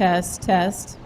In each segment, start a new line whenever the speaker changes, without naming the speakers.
Test, test.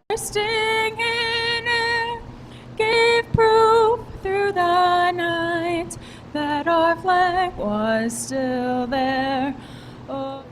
Bursting in air, gave proof through the night that our flag was still there. Oh.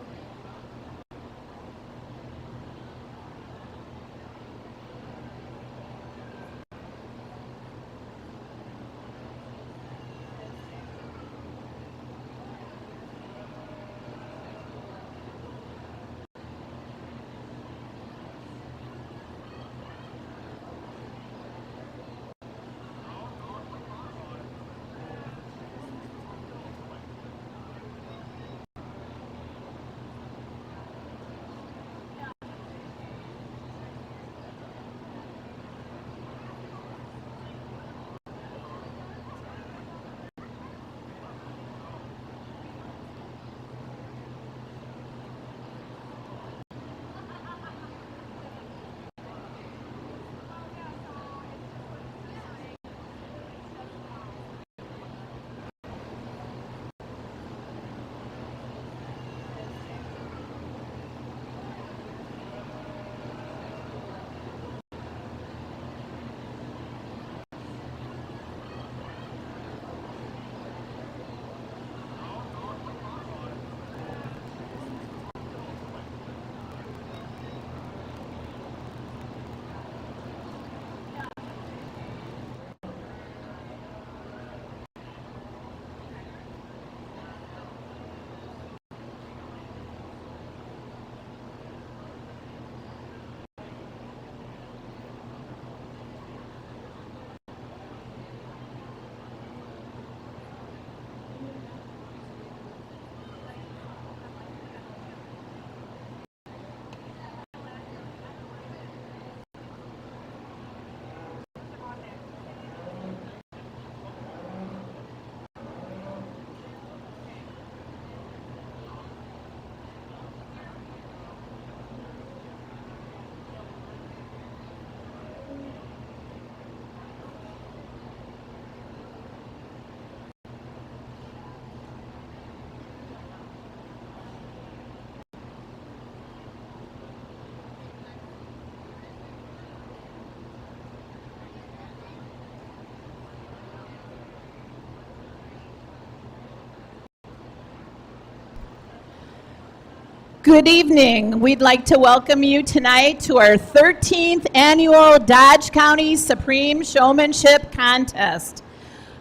Good evening. We'd like to welcome you tonight to our 13th annual Dodge County Supreme Showmanship Contest.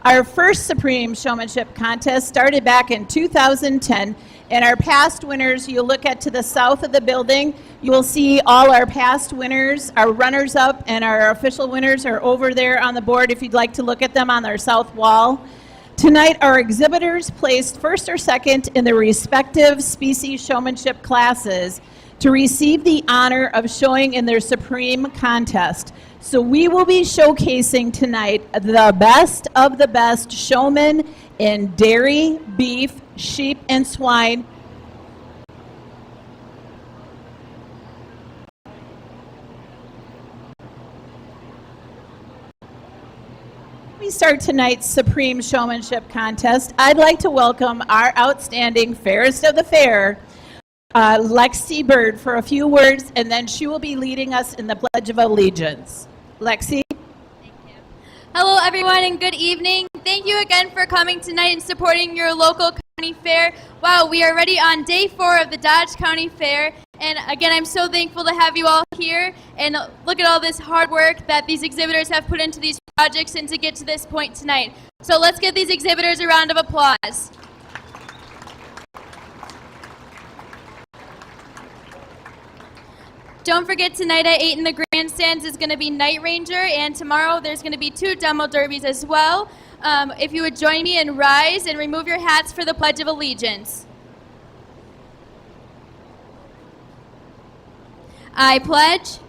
Our first Supreme Showmanship Contest started back in 2010, and our past winners, you look at to the south of the building, you will see all our past winners, our runners-up, and our official winners are over there on the board if you'd like to look at them on our south wall. Tonight, our exhibitors placed first or second in their respective species showmanship classes to receive the honor of showing in their Supreme Contest. So we will be showcasing tonight the best of the best showmen in dairy, beef, sheep, and swine. We start tonight's Supreme Showmanship Contest. I'd like to welcome our outstanding Fairest of the Fair, Lexi Bird, for a few words, and then she will be leading us in the Pledge of Allegiance. Lexi?
Thank you. Hello, everyone, and good evening. Thank you again for coming tonight and supporting your local county fair. Wow, we are already on day 4 of the Dodge County Fair. And again, I'm so thankful to have you all here, and look at all this hard work that these exhibitors have put into these projects and to get to this point tonight. So let's give these exhibitors a round of applause. Don't forget, tonight at 8 in the grandstands is going to be Night Ranger, and tomorrow there's going to be 2 demo derbies as well. If you would join me and rise and remove your hats for the Pledge of Allegiance. I pledge.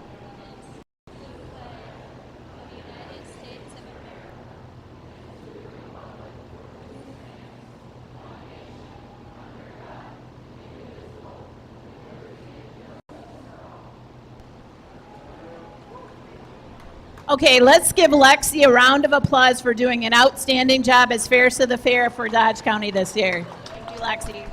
Okay, let's give Lexi a round of applause for doing an outstanding job as Fairest of the Fair for Dodge County this year. Thank you, Lexi.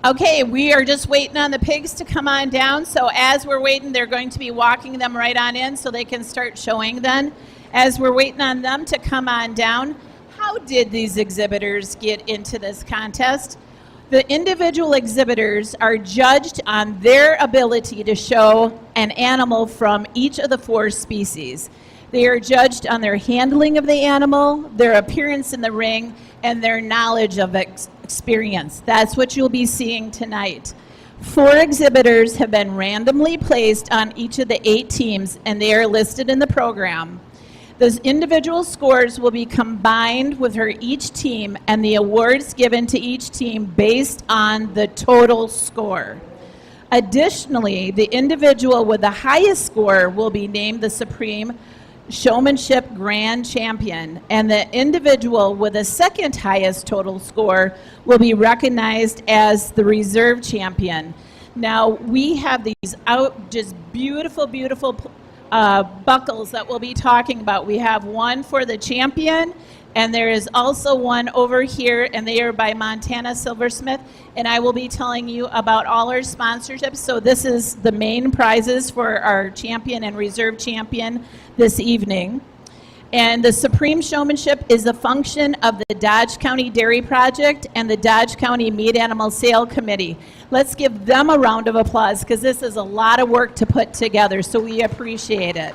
Okay, we are just waiting on the pigs to come on down. So as we're waiting, they're going to be walking them right on in so they can start showing then. As we're waiting on them to come on down, how did these exhibitors get into this contest? The individual exhibitors are judged on their ability to show an animal from each of the 4 species. They are judged on their handling of the animal, their appearance in the ring, and their knowledge of experience. That's what you'll be seeing tonight. 4 exhibitors have been randomly placed on each of the 8 teams, and they are listed in the program. Those individual scores will be combined with each team, and the awards given to each team based on the total score. Additionally, the individual with the highest score will be named the Supreme Showmanship Grand Champion, and the individual with the second highest total score will be recognized as the Reserve Champion. Now, we have these just beautiful, beautiful buckles that we'll be talking about. We have one for the champion, and there is also one over here, and they are by Montana Silversmith, and I will be telling you about all our sponsorships. So this is the main prizes for our champion and reserve champion this evening. And the Supreme Showmanship is a function of the Dodge County Dairy Project and the Dodge County Meat Animal Sale Committee. Let's give them a round of applause because this is a lot of work to put together, so we appreciate it.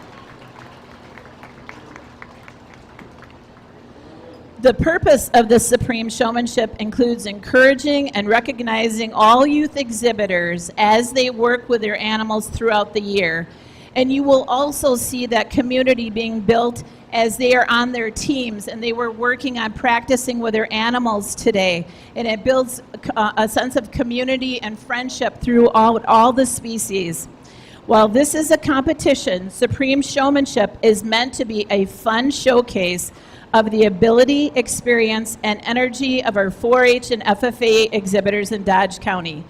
The purpose of the Supreme Showmanship includes encouraging and recognizing all youth exhibitors as they work with their animals throughout the year. And you will also see that community being built as they are on their teams and they were working on practicing with their animals today. And it builds a sense of community and friendship throughout all the species. While this is a competition, Supreme Showmanship is meant to be a fun showcase of the ability, experience, and energy of our 4-H and FFA exhibitors in Dodge County.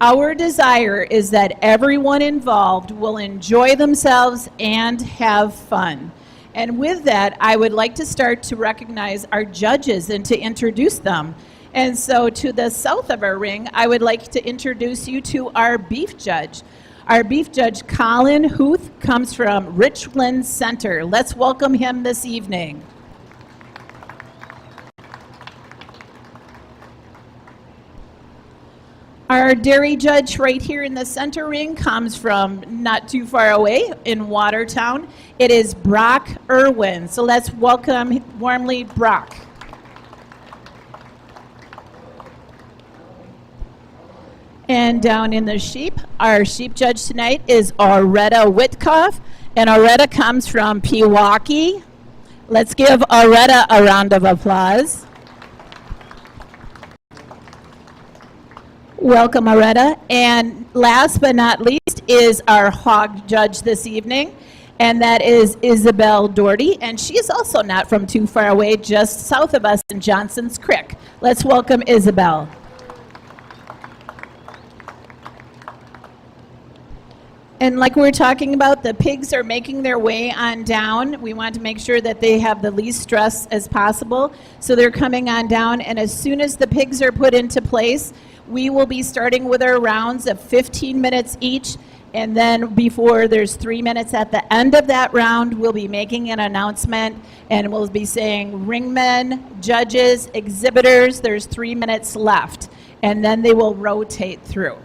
Our desire is that everyone involved will enjoy themselves and have fun. And with that, I would like to start to recognize our judges and to introduce them. And so to the south of our ring, I would like to introduce you to our beef judge. Our beef judge, Colin Huth, comes from Richland Center. Let's welcome him this evening. Our dairy judge right here in the center ring comes from not too far away in Watertown. It is Brock Irwin. So let's welcome warmly Brock. And down in the sheep, our sheep judge tonight is Aretta Witkoff. And Aretta comes from Pewaukee. Let's give Aretta a round of applause. Welcome, Aretta. And last but not least is our hog judge this evening, and that is Isabel Doherty. And she is also not from too far away, just south of us in Johnson's Creek. Let's welcome Isabel. And like we were talking about, the pigs are making their way on down. We want to make sure that they have the least stress as possible. So they're coming on down, and as soon as the pigs are put into place, we will be starting with our rounds of 15 minutes each. And then before there's 3 minutes at the end of that round, we'll be making an announcement, and we'll be saying ringmen, judges, exhibitors, there's 3 minutes left. And then they will rotate through.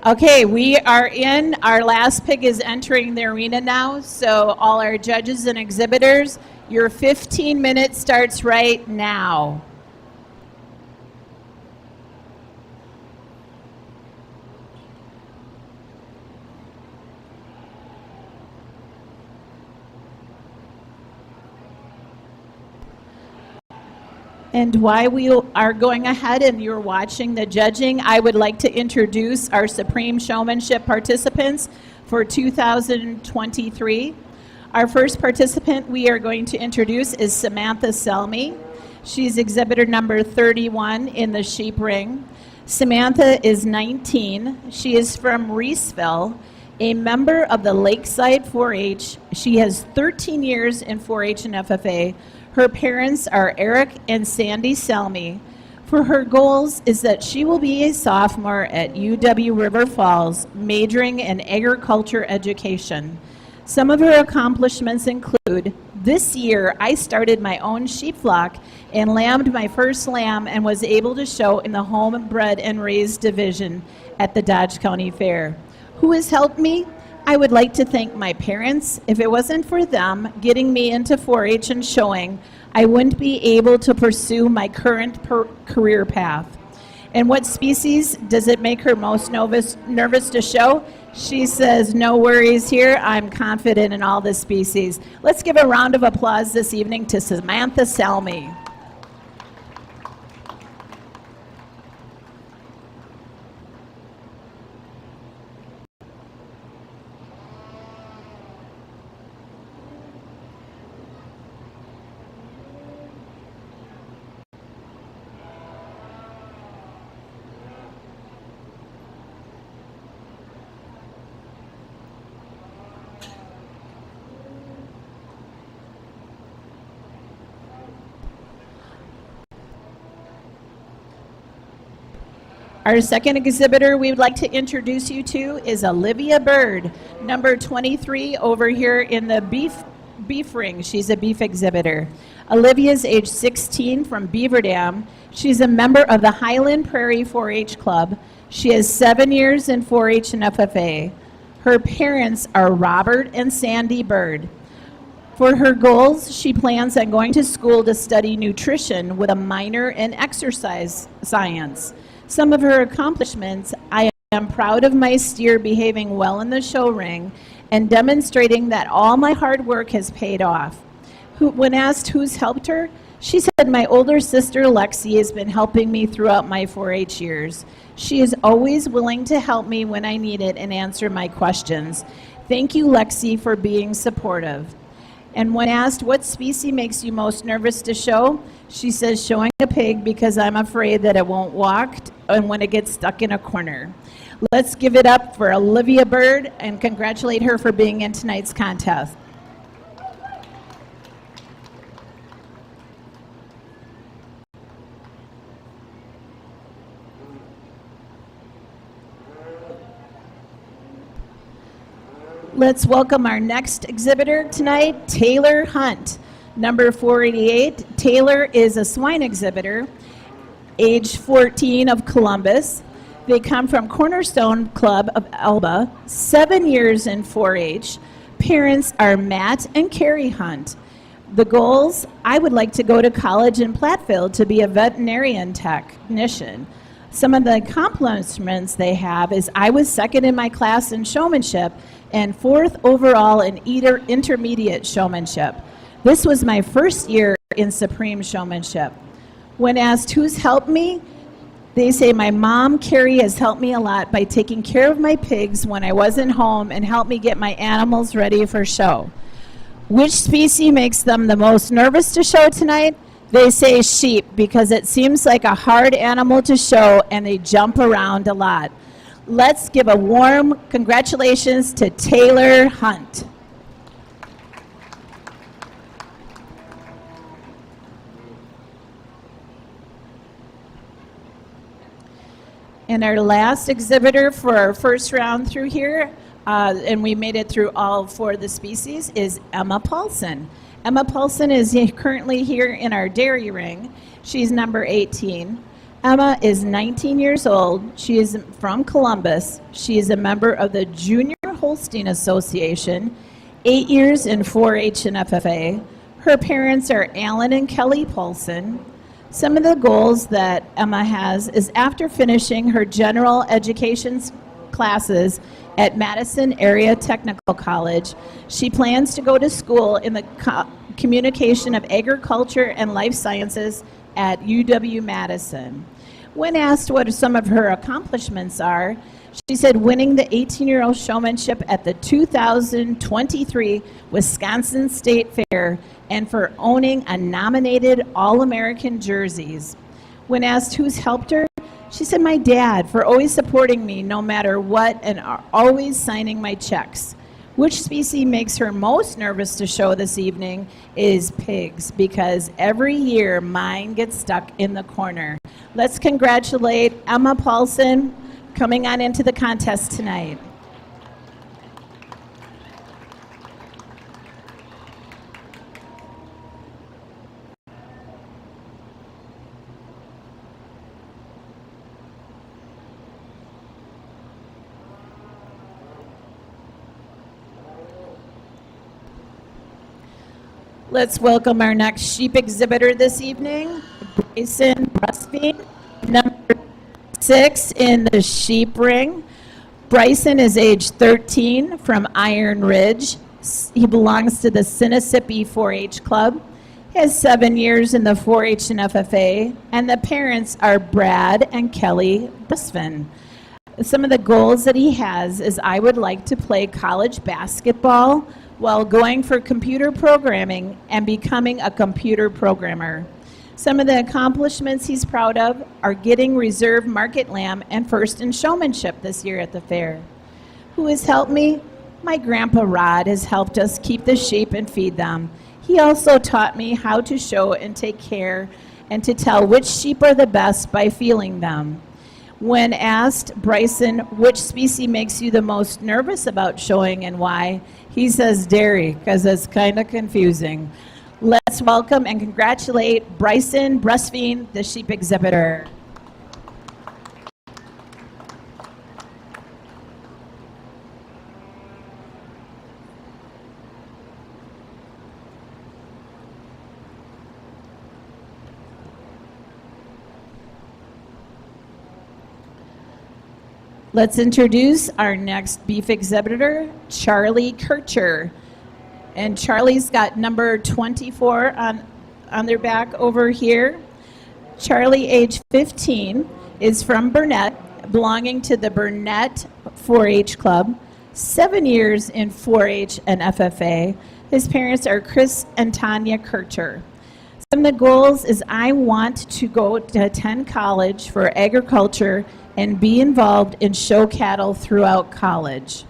Okay, we are in. Our last pig is entering the arena now. So all our judges and exhibitors, your 15 minutes starts right now. And while we are going ahead and you're watching the judging, I would like to introduce our Supreme Showmanship participants for 2023. Our first participant we are going to introduce is Samantha Selmy. She's exhibitor number 31 in the sheep ring. Samantha is 19. She is from Reeseville, a member of the Lakeside 4-H. She has 13 years in 4-H and FFA. Her parents are Eric and Sandy Selmy. For her goals is that she will be a sophomore at UW River Falls, majoring in agriculture education. Some of her accomplishments include, this year I started my own sheep flock and lambed my first lamb and was able to show in the homebred and raised division at the Dodge County Fair. Who has helped me? I would like to thank my parents. If it wasn't for them getting me into 4-H and showing, I wouldn't be able to pursue my current career path. And what species does it make her most nervous to show? She says, no worries here. I'm confident in all the species. Let's give a round of applause this evening to Samantha Selmy. Our second exhibitor we would like to introduce you to is Olivia Bird, number 23 over here in the beef ring. She's a beef exhibitor. Olivia is age 16 from Beaver Dam. She's a member of the Highland Prairie 4-H Club. She has 7 years in 4-H and FFA. Her parents are Robert and Sandy Bird. For her goals, she plans on going to school to study nutrition with a minor in exercise science. Some of her accomplishments: I am proud of my steer behaving well in the show ring and demonstrating that all my hard work has paid off. When asked who's helped her, she said, my older sister Lexi has been helping me throughout my 4-H years. She is always willing to help me when I need it and answer my questions. Thank you, Lexi, for being supportive. And when asked what species makes you most nervous to show, she says showing a pig because I'm afraid that it won't walk and when it gets stuck in a corner. Let's give it up for Olivia Bird and congratulate her for being in tonight's contest. Let's welcome our next exhibitor tonight, Taylor Hunt, number 488. Taylor is a swine exhibitor, age 14 of Columbus. They come from Cornerstone Club of Elba, 7 years in 4-H. Parents are Matt and Carrie Hunt. The goals: I would like to go to college in Platteville to be a veterinarian technician. Some of the accomplishments they have is I was second in my class in showmanship and fourth overall in intermediate showmanship. This was my first year in supreme showmanship. When asked who's helped me, they say my mom, Carrie, has helped me a lot by taking care of my pigs when I wasn't home and helped me get my animals ready for show. Which species makes them the most nervous to show tonight? They say sheep because it seems like a hard animal to show and they jump around a lot. Let's give a warm congratulations to Taylor Hunt. And our last exhibitor for our first round through here, and we made it through all 4 of the species, is Emma Paulson. Emma Paulson is currently here in our dairy ring. She's number 18. Emma is 19 years old. She is from Columbus. She is a member of the Junior Holstein Association, 8 years in 4-H and FFA. Her parents are Alan and Kelly Paulson. Some of the goals that Emma has is after finishing her general education classes at Madison Area Technical College, she plans to go to school in the Communication of Agriculture and Life Sciences at UW-Madison. When asked what some of her accomplishments are, she said winning the 18-year-old showmanship at the 2023 Wisconsin State Fair and for owning a nominated All-American jerseys. When asked who's helped her, she said my dad for always supporting me no matter what and always signing my checks. Which species makes her most nervous to show this evening is pigs because every year mine gets stuck in the corner. Let's congratulate Emma Paulson coming on into the contest tonight. Let's welcome our next sheep exhibitor this evening, Bryson Brusby, number 6 in the sheep ring. Bryson is age 13 from Iron Ridge. He belongs to the Sinisippi 4-H Club. He has 7 years in the 4-H and FFA, and the parents are Brad and Kelly Busvin. Some of the goals that he has is I would like to play college basketball while going for computer programming and becoming a computer programmer. Some of the accomplishments he's proud of are getting reserve market lamb and first in showmanship this year at the fair. Who has helped me? My grandpa Rod has helped us keep the sheep and feed them. He also taught me how to show and take care and to tell which sheep are the best by feeling them. When asked, Bryson, which species makes you the most nervous about showing and why, he says dairy, because it's kind of confusing. Let's welcome and congratulate Bryson Breastveen, the sheep exhibitor. Let's introduce our next beef exhibitor, Charlie Kircher. And Charlie's got number 24 on their back over here. Charlie, age 15, is from Burnett, belonging to the Burnett 4-H Club, 7 years in 4-H and FFA. His parents are Chris and Tanya Kircher. Some of the goals is I want to go to attend college for agriculture and be involved in show cattle throughout college.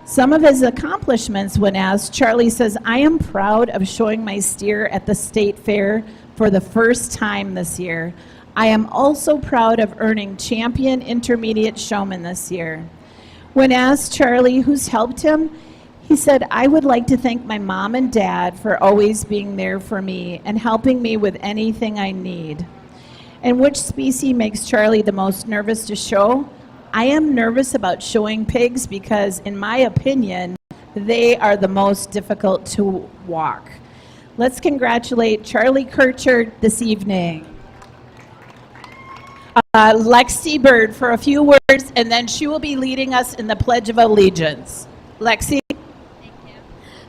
Some of his accomplishments when asked, Charlie says, I am proud of showing my steer at the state fair for the first time this year. I am also proud of earning champion intermediate showman this year. When asked Charlie who's helped him, he said, I would like to thank my mom and dad for always being there for me and helping me with anything I need. And which species makes Charlie the most nervous to show? I am nervous about showing pigs because, in my opinion, they are the most difficult to walk. Let's congratulate Charlie Kircher this evening. Lexi Bird for a few words, and then she will be leading us in the Pledge of Allegiance. Lexi.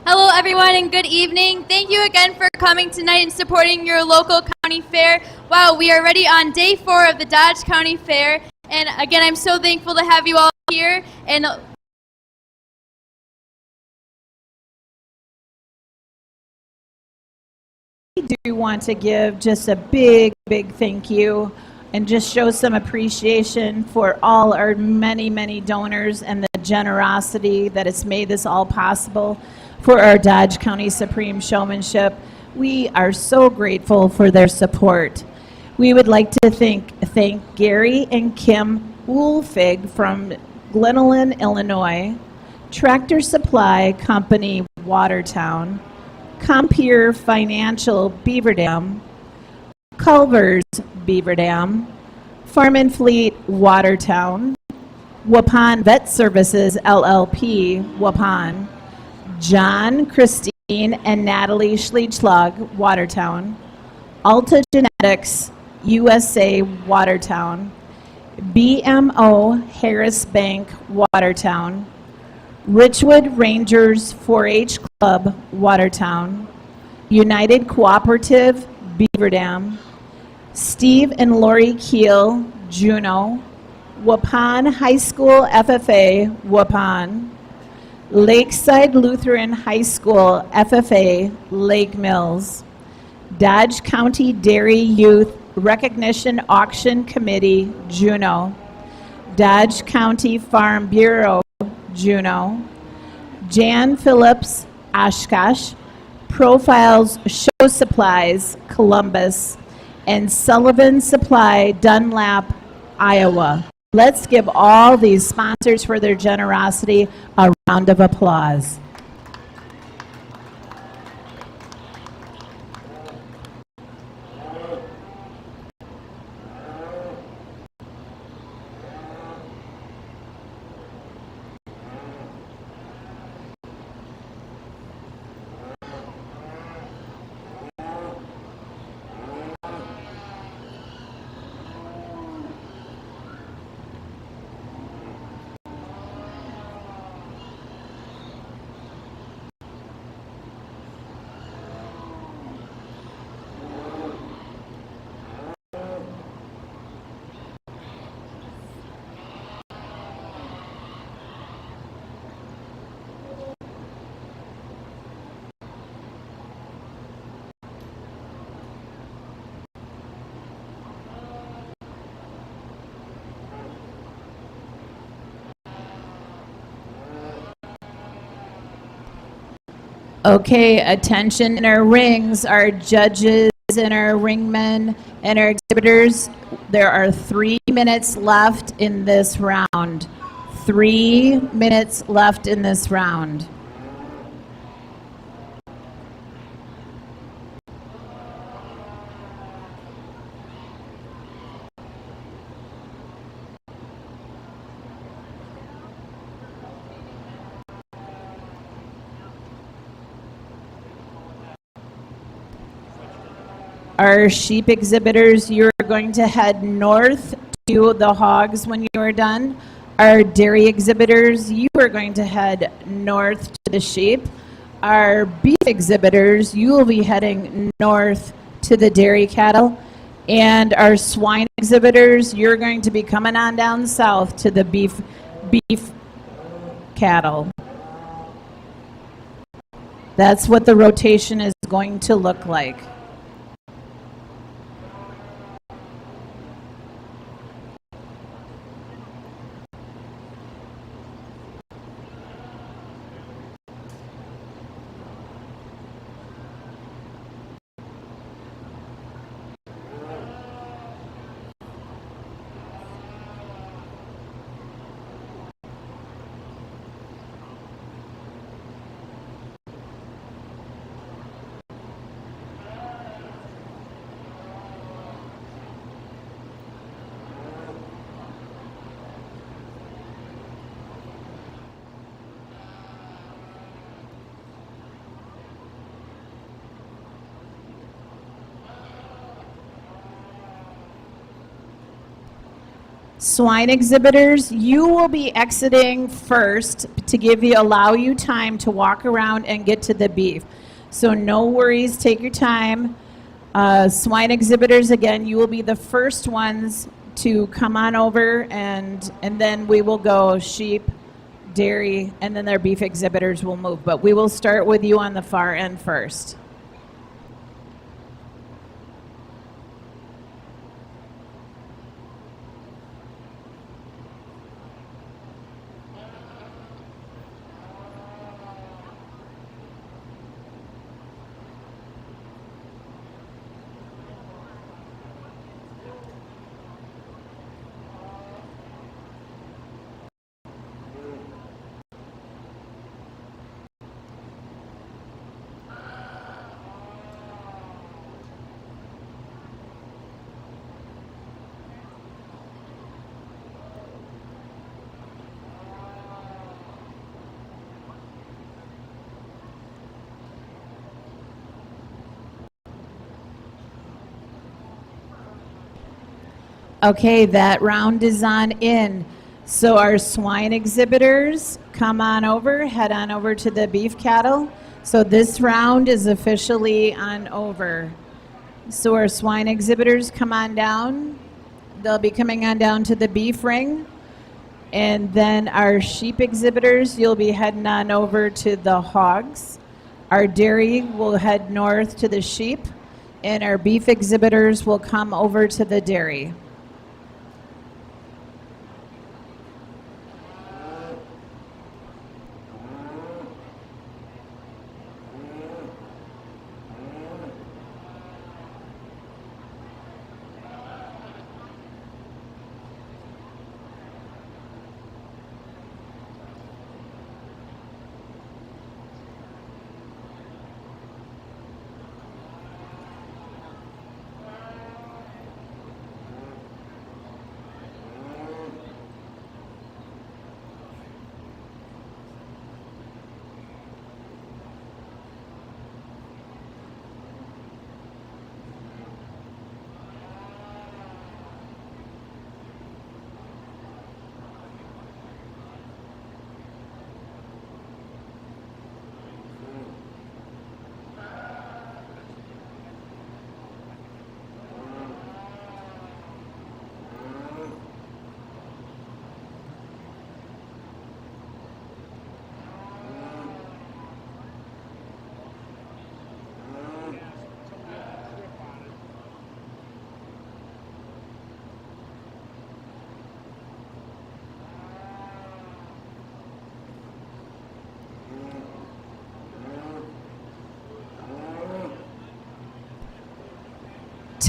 Hello, everyone, and good evening. Thank you again for coming tonight and supporting your local county fair. Wow, we are already on day 4 of the Dodge County Fair. And again, I'm so thankful to have you all here. And
I do want to give just a big thank you and just show some appreciation for all our many donors and the generosity that has made this all possible for our Dodge County Supreme Showmanship. We are so grateful for their support. We would like to thank Gary and Kim Woolfig from Glenolyn, Illinois, Tractor Supply Company, Watertown, Compeer Financial, Beaver Dam, Culver's, Beaver Dam, Farm and Fleet, Watertown, Waupun Vet Services, LLP, Waupun, John, Christine, and Natalie Schliedschlag, Watertown, Alta Genetics, USA, Watertown, BMO Harris Bank, Watertown, Richwood Rangers 4-H Club, Watertown, United Cooperative, Beaver Dam, Steve and Lori Keel, Juneau, Waupun High School FFA, Waupun, Lakeside Lutheran High School FFA, Lake Mills, Dodge County Dairy Youth Recognition Auction Committee, Juneau, Dodge County Farm Bureau, Juneau, Jan Phillips, Oshkosh, Profiles Show Supplies, Columbus, and Sullivan Supply, Dunlap, Iowa. Let's give all these sponsors for their generosity a round of applause. Okay, attention in our rings, our judges and our ringmen and our exhibitors. There are 3 minutes left in this round. 3 minutes left in this round. Our sheep exhibitors, you're going to head north to the hogs when you are done. Our dairy exhibitors, you are going to head north to the sheep. Our beef exhibitors, you will be heading north to the dairy cattle. And our swine exhibitors, you're going to be coming on down south to the beef cattle. That's what the rotation is going to look like. Swine exhibitors, you will be exiting first to allow you time to walk around and get to the beef. So no worries, take your time. Swine exhibitors, again, you will be the first ones to come on over, and then we will go sheep, dairy, and then their beef exhibitors will move. But we will start with you on the far end first. Okay, that round is on in. So our swine exhibitors, come on over, head on over to the beef cattle. So this round is officially on over. So our swine exhibitors, come on down. They'll be coming on down to the beef ring. And then our sheep exhibitors, you'll be heading on over to the hogs. Our dairy will head north to the sheep. And our beef exhibitors will come over to the dairy.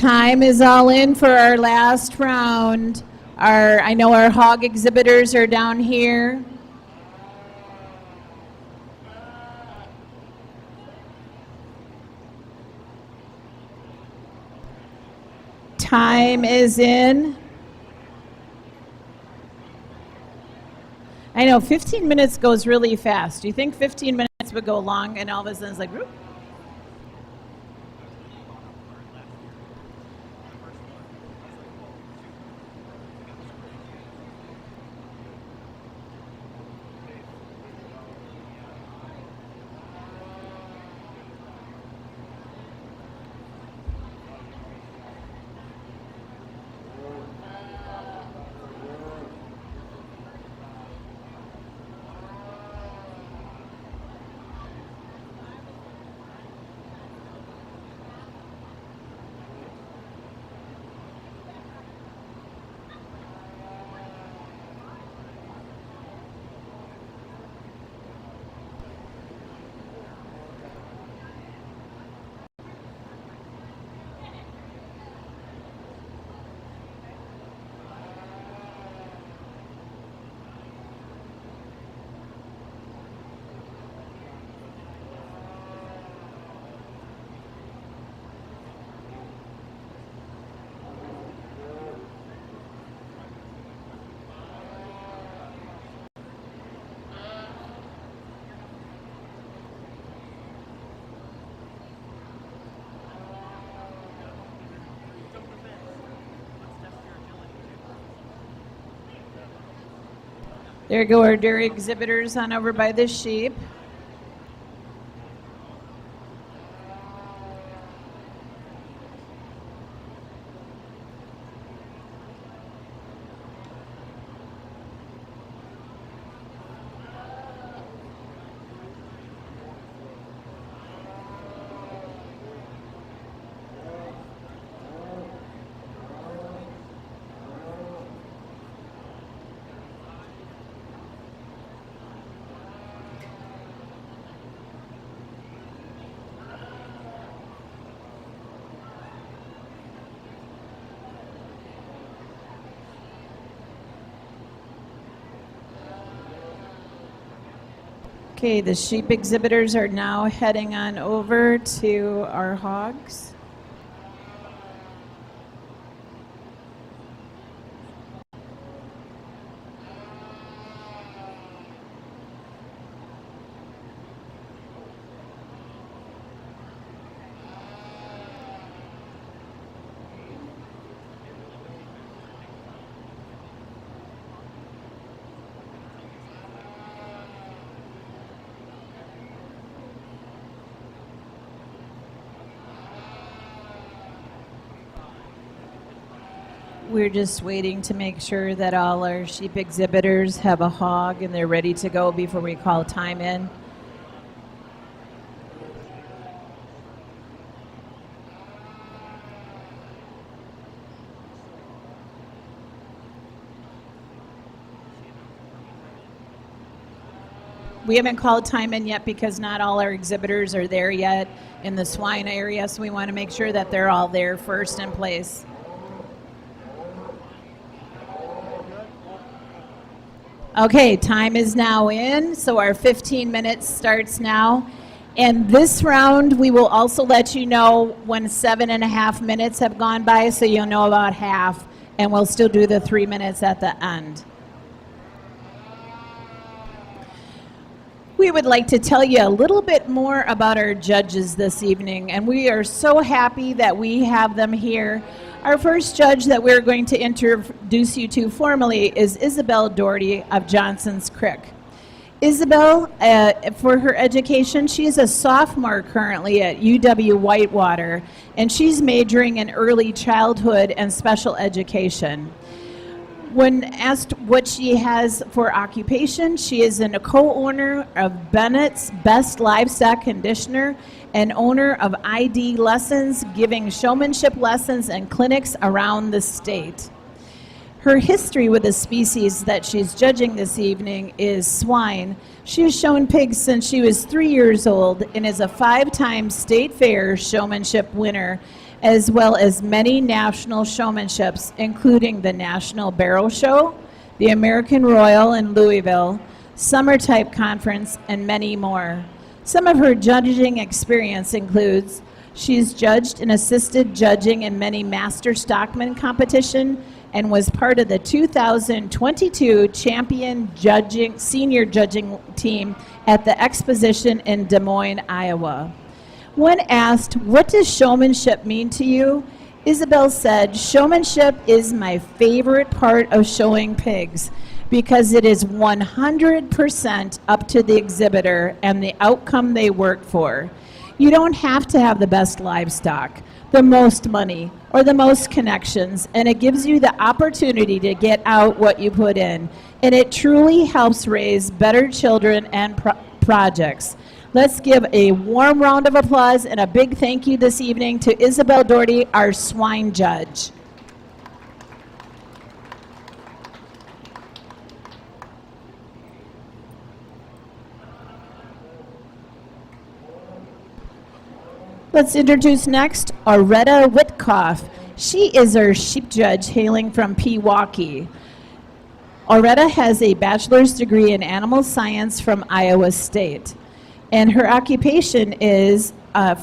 time is all in for our last round. I know our hog exhibitors are down here. Time is in. I know 15 minutes goes really fast. Do you think 15 minutes would go long and all of a sudden it's like, whoop? There go our dairy exhibitors on over by the sheep. Okay, the sheep exhibitors are now heading on over to our hogs. We're just waiting to make sure that all our sheep exhibitors have a hog and they're ready to go before we call time in. We haven't called time in yet because not all our exhibitors are there yet in the swine area, so we want to make sure that they're all there first in place. Okay, time is now in, so our 15 minutes starts now. And this round, we will also let you know when 7.5 minutes have gone by, so you'll know about half, and we'll still do the 3 minutes at the end. We would like to tell you a little bit more about our judges this evening, and we are so happy that we have them here. Our first judge that we're going to introduce you to formally is Isabel Doherty of Johnson's Creek. Isabel, for her education, she's a sophomore currently at UW Whitewater, and she's majoring in early childhood and special education. When asked what she has for occupation, she is a co-owner of Bennett's Best Livestock Conditioner and owner of ID Lessons, giving showmanship lessons and clinics around the state. Her history with the species that she's judging this evening is swine. She has shown pigs since she was 3 years old and is a 5-time state fair showmanship winner. as well as many national showmanships, including the National Barrel Show, the American Royal in Louisville, Summer Type Conference, and many more. Some of her judging experience includes she's judged and assisted judging in many Master Stockman competition and was part of the 2022 champion senior judging team at the exposition in Des Moines, Iowa. When asked, what does showmanship mean to you? Isabel said, showmanship is my favorite part of showing pigs because it is 100% up to the exhibitor and the outcome they work for. You don't have to have the best livestock, the most money, or the most connections, and it gives you the opportunity to get out what you put in. And it truly helps raise better children and projects. Let's give a warm round of applause and a big thank you this evening to Isabel Doherty, our swine judge. Let's introduce next Aretta Witkoff. She is our sheep judge hailing from Pewaukee. Aretta has a bachelor's degree in animal science from Iowa State. And her occupation is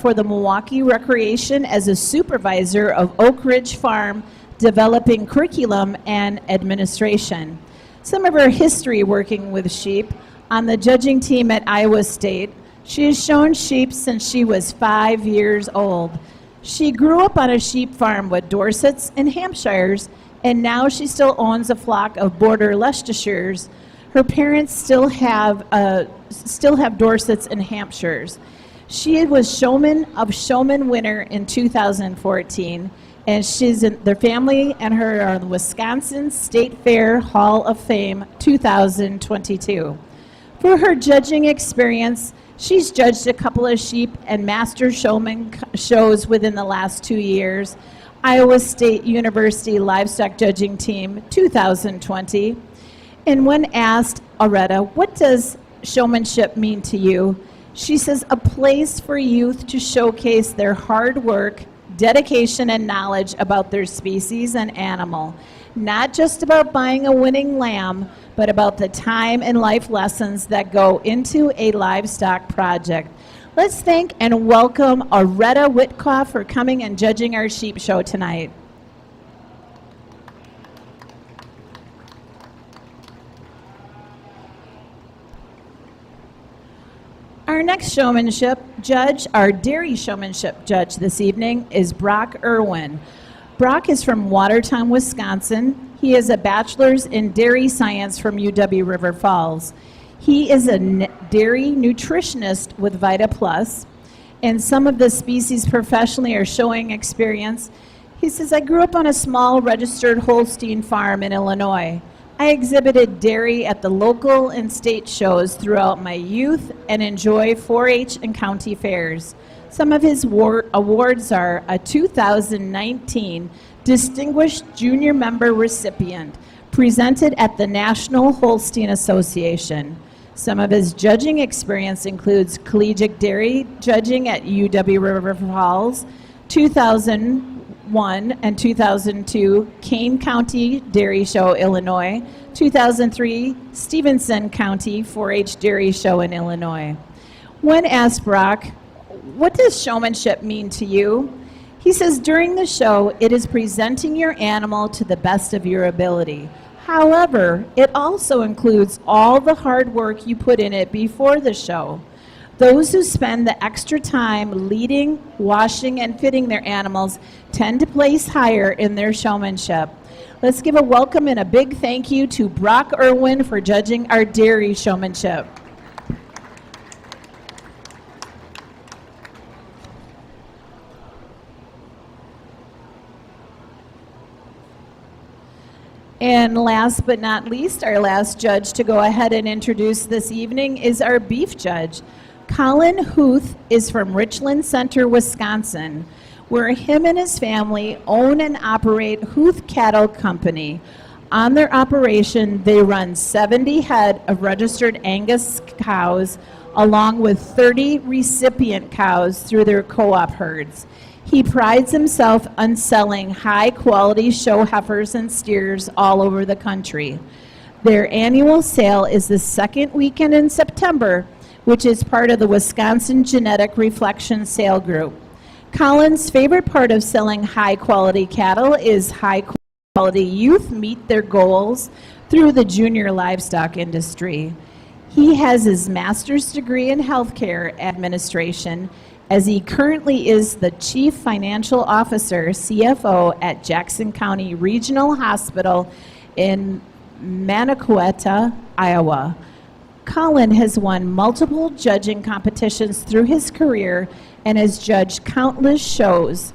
for the Milwaukee Recreation as a supervisor of Oak Ridge Farm, developing curriculum and administration. Some of her history working with sheep on the judging team at Iowa State. She has shown sheep since she was 5 years old. She grew up on a sheep farm with Dorsets and Hampshires, and now she still owns a flock of border Leicestershires. Her parents still have Dorsets and Hampshires. She was Showman of Showman winner in 2014, and their family and her are the Wisconsin State Fair Hall of Fame 2022. For her judging experience, she's judged a couple of sheep and master showman shows within the last 2 years. Iowa State University Livestock Judging Team 2020. And when asked, Aretta, what does showmanship mean to you? She says, a place for youth to showcase their hard work, dedication, and knowledge about their species and animal. Not just about buying a winning lamb, but about the time and life lessons that go into a livestock project. Let's thank and welcome Aretta Witkoff for coming and judging our sheep show tonight. Our next showmanship judge, our dairy showmanship judge this evening, is Brock Irwin. Brock is from Watertown, Wisconsin. He is a bachelor's in dairy science from UW River Falls. He is a dairy nutritionist with Vita Plus, and some of the species professionally are showing experience. He says, I grew up on a small registered Holstein farm in Illinois. I exhibited dairy at the local and state shows throughout my youth and enjoy 4-H and county fairs. Some of his awards are a 2019 Distinguished Junior Member recipient presented at the National Holstein Association. Some of his judging experience includes collegiate dairy judging at UW River Falls, 2001 and 2002 Kane County Dairy Show, Illinois, 2003 Stevenson County 4-H Dairy Show in Illinois. When asked Brock, what does showmanship mean to you? He says, during the show, it is presenting your animal to the best of your ability. However, it also includes all the hard work you put in it before the show. Those who spend the extra time leading, washing, and fitting their animals tend to place higher in their showmanship. Let's give a welcome and a big thank you to Brock Irwin for judging our dairy showmanship. And last but not least, our last judge to go ahead and introduce this evening is our beef judge. Colin Huth is from Richland Center, Wisconsin, where him and his family own and operate Huth Cattle Company. On their operation, they run 70 head of registered Angus cows, along with 30 recipient cows through their co-op herds. He prides himself on selling high-quality show heifers and steers all over the country. Their annual sale is the second weekend in September, which is part of the Wisconsin Genetic Reflection Sale Group. Colin's favorite part of selling high-quality cattle is high-quality youth meet their goals through the junior livestock industry. He has his master's degree in healthcare administration, as he currently is the Chief Financial Officer, CFO, at Jackson County Regional Hospital in Mankaquetta, Iowa. Colin has won multiple judging competitions through his career and has judged countless shows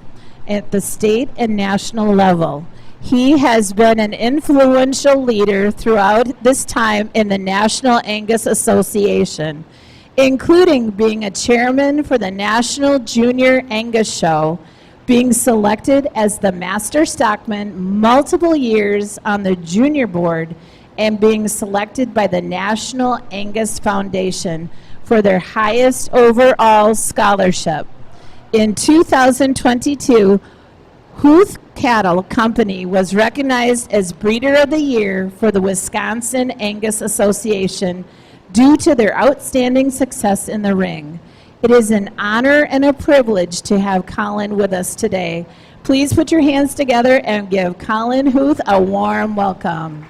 at the state and national level. He has been an influential leader throughout this time in the National Angus Association, including being a chairman for the National Junior Angus Show, being selected as the Master Stockman multiple years on the junior board, and being selected by the National Angus Foundation for their highest overall scholarship. In 2022, Huth Cattle Company was recognized as Breeder of the Year for the Wisconsin Angus Association due to their outstanding success in the ring. It is an honor and a privilege to have Colin with us today. Please put your hands together and give Colin Huth a warm welcome.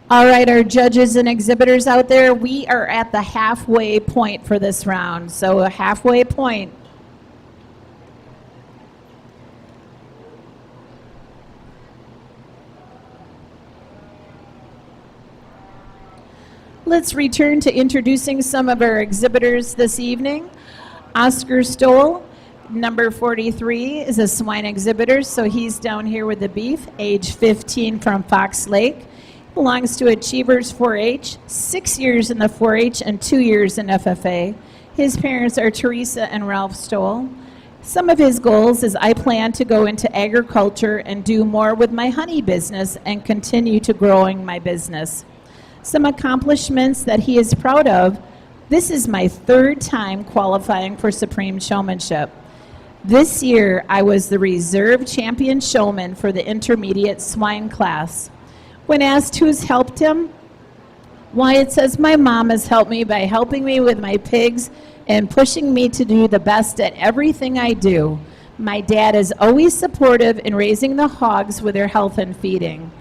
All right, our judges and exhibitors out there, we are at the halfway point for this round. So a halfway point. Let's return to introducing some of our exhibitors this evening. Oscar Stoll, number 43, is a swine exhibitor, so he's down here with the beef, age 15 from Fox Lake. Belongs to Achievers 4-H, 6 years in the 4-H and 2 years in FFA. His parents are Teresa and Ralph Stoll. Some of his goals is I plan to go into agriculture and do more with my honey business and continue to growing my business. Some accomplishments that he is proud of: this is my third time qualifying for Supreme Showmanship. This year, I was the reserve champion showman for the intermediate swine class. When asked who's helped him, Wyatt says, my mom has helped me by helping me with my pigs and pushing me to do the best at everything I do. My dad is always supportive in raising the hogs with their health and feeding.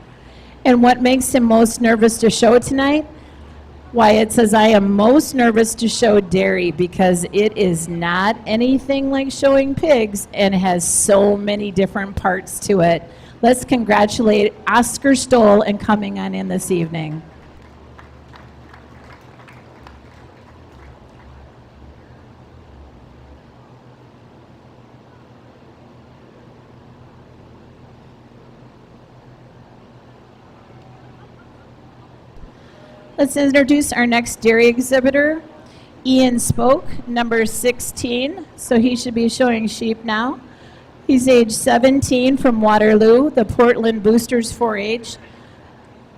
And what makes him most nervous to show tonight? Wyatt says, I am most nervous to show dairy because it is not anything like showing pigs and has so many different parts to it. Let's congratulate Oscar Stoll in coming on in this evening. Let's introduce our next dairy exhibitor, Ian Spoke, number 16. So he should be showing sheep now. He's age 17 from Waterloo, the Portland Boosters 4-H.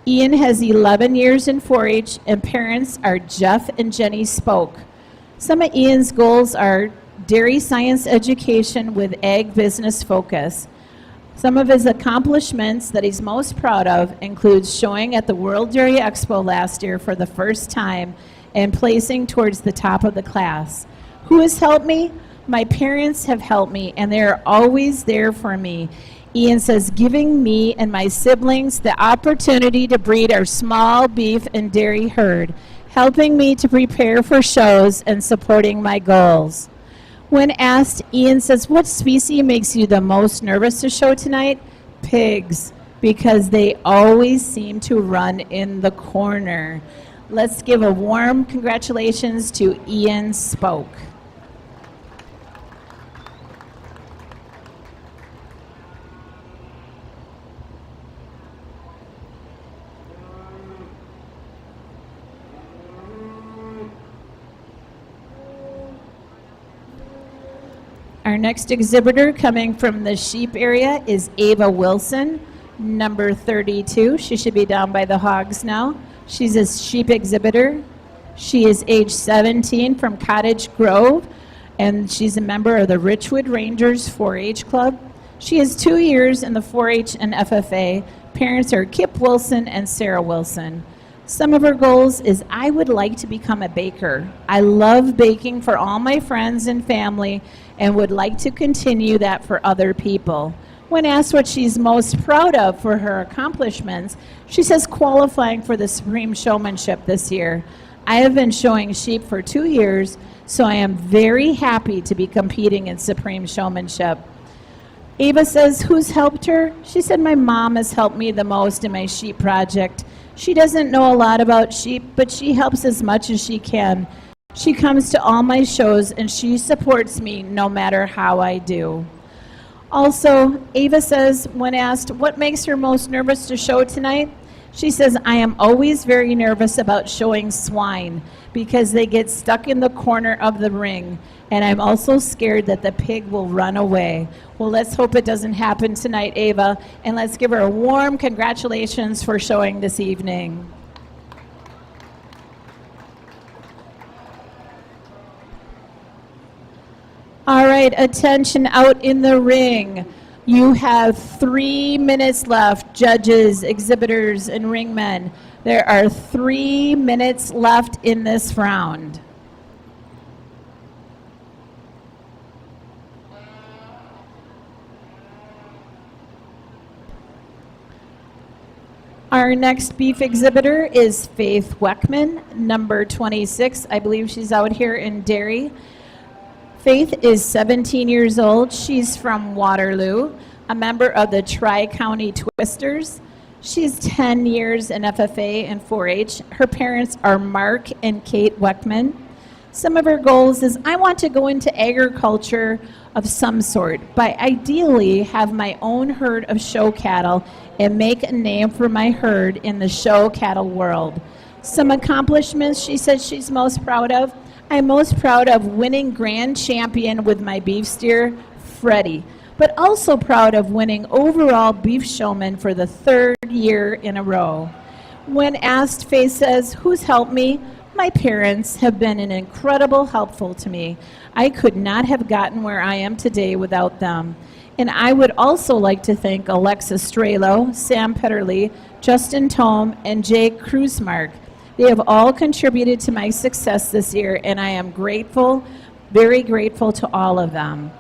Ian has 11 years in 4-H, and parents are Jeff and Jenny Spoke. Some of Ian's goals are dairy science education with ag business focus. Some of his accomplishments that he's most proud of includes showing at the World Dairy Expo last year for the first time and placing towards the top of the class. Who has helped me? My parents have helped me, and they're always there for me. Ian says, giving me and my siblings the opportunity to breed our small beef and dairy herd, helping me to prepare for shows and supporting my goals. When asked, Ian says, what species makes you the most nervous to show tonight? Pigs, because they always seem to run in the corner. Let's give a warm congratulations to Ian Spoke. Our next exhibitor coming from the sheep area is Ava Wilson, number 32. She should be down by the hogs now. She's a sheep exhibitor. She is age 17 from Cottage Grove, and she's a member of the Richwood Rangers 4-H Club. She has 2 years in the 4-H and FFA. Parents are Kip Wilson and Sarah Wilson. Some of her goals is, I would like to become a baker. I love baking for all my friends and family and would like to continue that for other people. When asked what she's most proud of for her accomplishments, she says qualifying for the Supreme Showmanship this year. I have been showing sheep for 2 years, so I am very happy to be competing in Supreme Showmanship. Ava says, who's helped her? She said, my mom has helped me the most in my sheep project. She doesn't know a lot about sheep, but she helps as much as she can. She comes to all my shows and she supports me no matter how I do. Also, Ava says, when asked what makes her most nervous to show tonight, she says, I am always very nervous about showing swine because they get stuck in the corner of the ring. And I'm also scared that the pig will run away. Well, let's hope it doesn't happen tonight, Ava. And let's give her a warm congratulations for showing this evening. All right, attention out in the ring. You have 3 minutes left, judges, exhibitors, and ringmen. There are 3 minutes left in this round. Our next beef exhibitor is Faith Weckman, number 26. I believe she's out here in Derry. Faith is 17 years old. She's from Waterloo, a member of the Tri-County Twisters. She's 10 years in FFA and 4-H. Her parents are Mark and Kate Weckman. Some of her goals is, I want to go into agriculture of some sort, but ideally have my own herd of show cattle and make a name for my herd in the show cattle world. Some accomplishments she says she's most proud of. I'm most proud of winning grand champion with my beef steer, Freddie, but also proud of winning overall beef showman for the 3rd year in a row. When asked, Faith says, who's helped me? My parents have been an incredible helpful to me. I could not have gotten where I am today without them. And I would also like to thank Alexa Strelo, Sam Petterly, Justin Tome, and Jake Krusmark. They have all contributed to my success this year, and I am grateful, very grateful to all of them.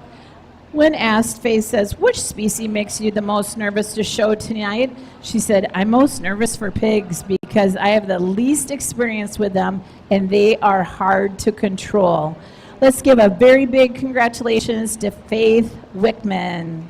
When asked, Faith says, which species makes you the most nervous to show tonight? She said, I'm most nervous for pigs because I have the least experience with them, and they are hard to control. Let's give a very big congratulations to Faith Wickman.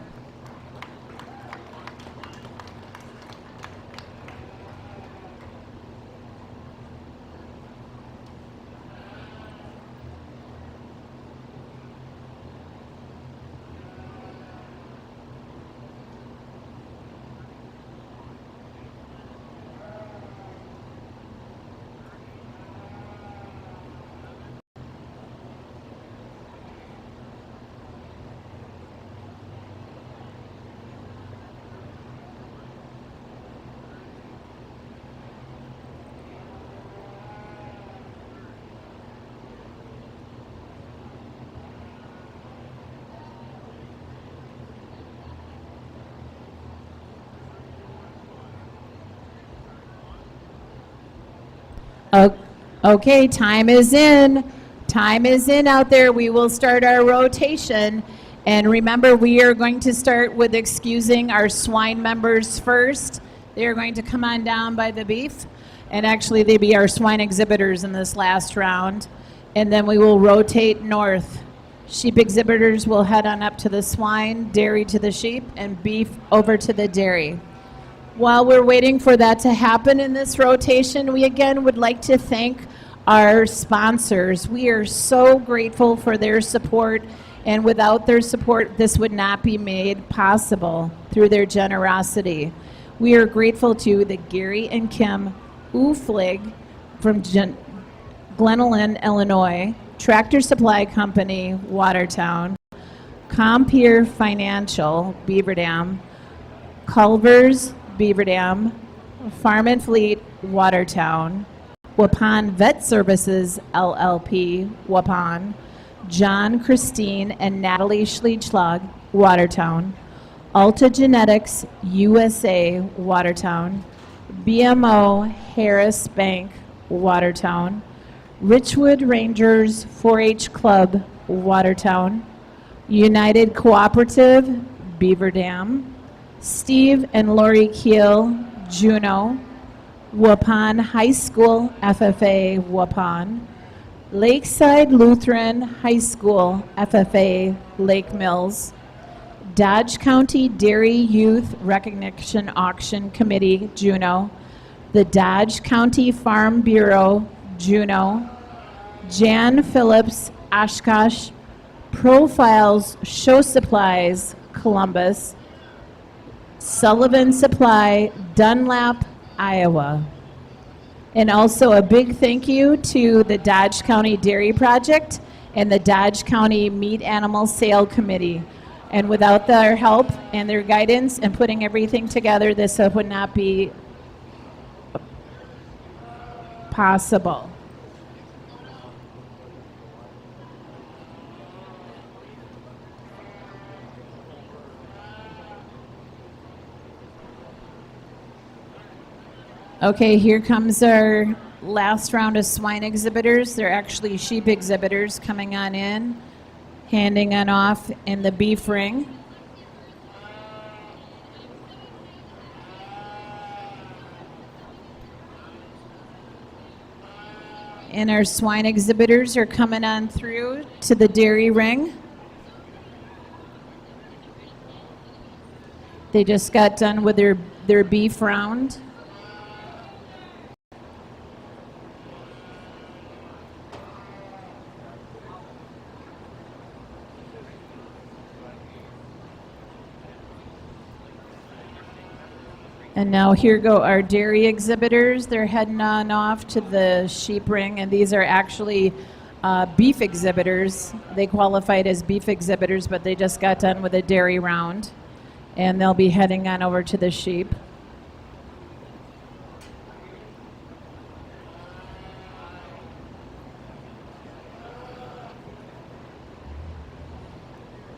Okay, time is in. Time is in out there. We will start our rotation. And remember, we are going to start with excusing our swine members first. They are going to come on down by the beef. And actually, they be our swine exhibitors in this last round. And then we will rotate north. Sheep exhibitors will head on up to the swine, dairy to the sheep, and beef over to the dairy. While we're waiting for that to happen in this rotation, we again would like to thank our sponsors. We are so grateful for their support, and without their support, this would not be made possible through their generosity. We are grateful to the Gary and Kim Uflig from Glenalyn, Illinois, Tractor Supply Company, Watertown, Compeer Financial, Beaver Dam, Culver's, Beaver Dam, Farm and Fleet, Watertown, Waupun Vet Services, LLP, Waupun, John, Christine, and Natalie Schliechlag, Watertown, Alta Genetics, USA, Watertown, BMO Harris Bank, Watertown, Richwood Rangers 4-H Club, Watertown, United Cooperative, Beaver Dam, Steve and Lori Keel, Juneau, Waupun High School, FFA, Waupun, Lakeside Lutheran High School, FFA, Lake Mills, Dodge County Dairy Youth Recognition Auction Committee, Juneau, the Dodge County Farm Bureau, Juneau, Jan Phillips, Oshkosh, Profiles Show Supplies, Columbus, Sullivan Supply, Dunlap, Iowa. And also a big thank you to the Dodge County Dairy Project and the Dodge County Meat Animal Sale Committee. And without their help and their guidance and putting everything together, this would not be possible. Okay, here comes our last round of swine exhibitors. They're actually sheep exhibitors coming on in, handing on off in the beef ring. And our swine exhibitors are coming on through to the dairy ring. They just got done with their beef round. And now here go our dairy exhibitors. They're heading on off to the sheep ring, and these are actually beef exhibitors. They qualified as beef exhibitors, but they just got done with a dairy round, and they'll be heading on over to the sheep.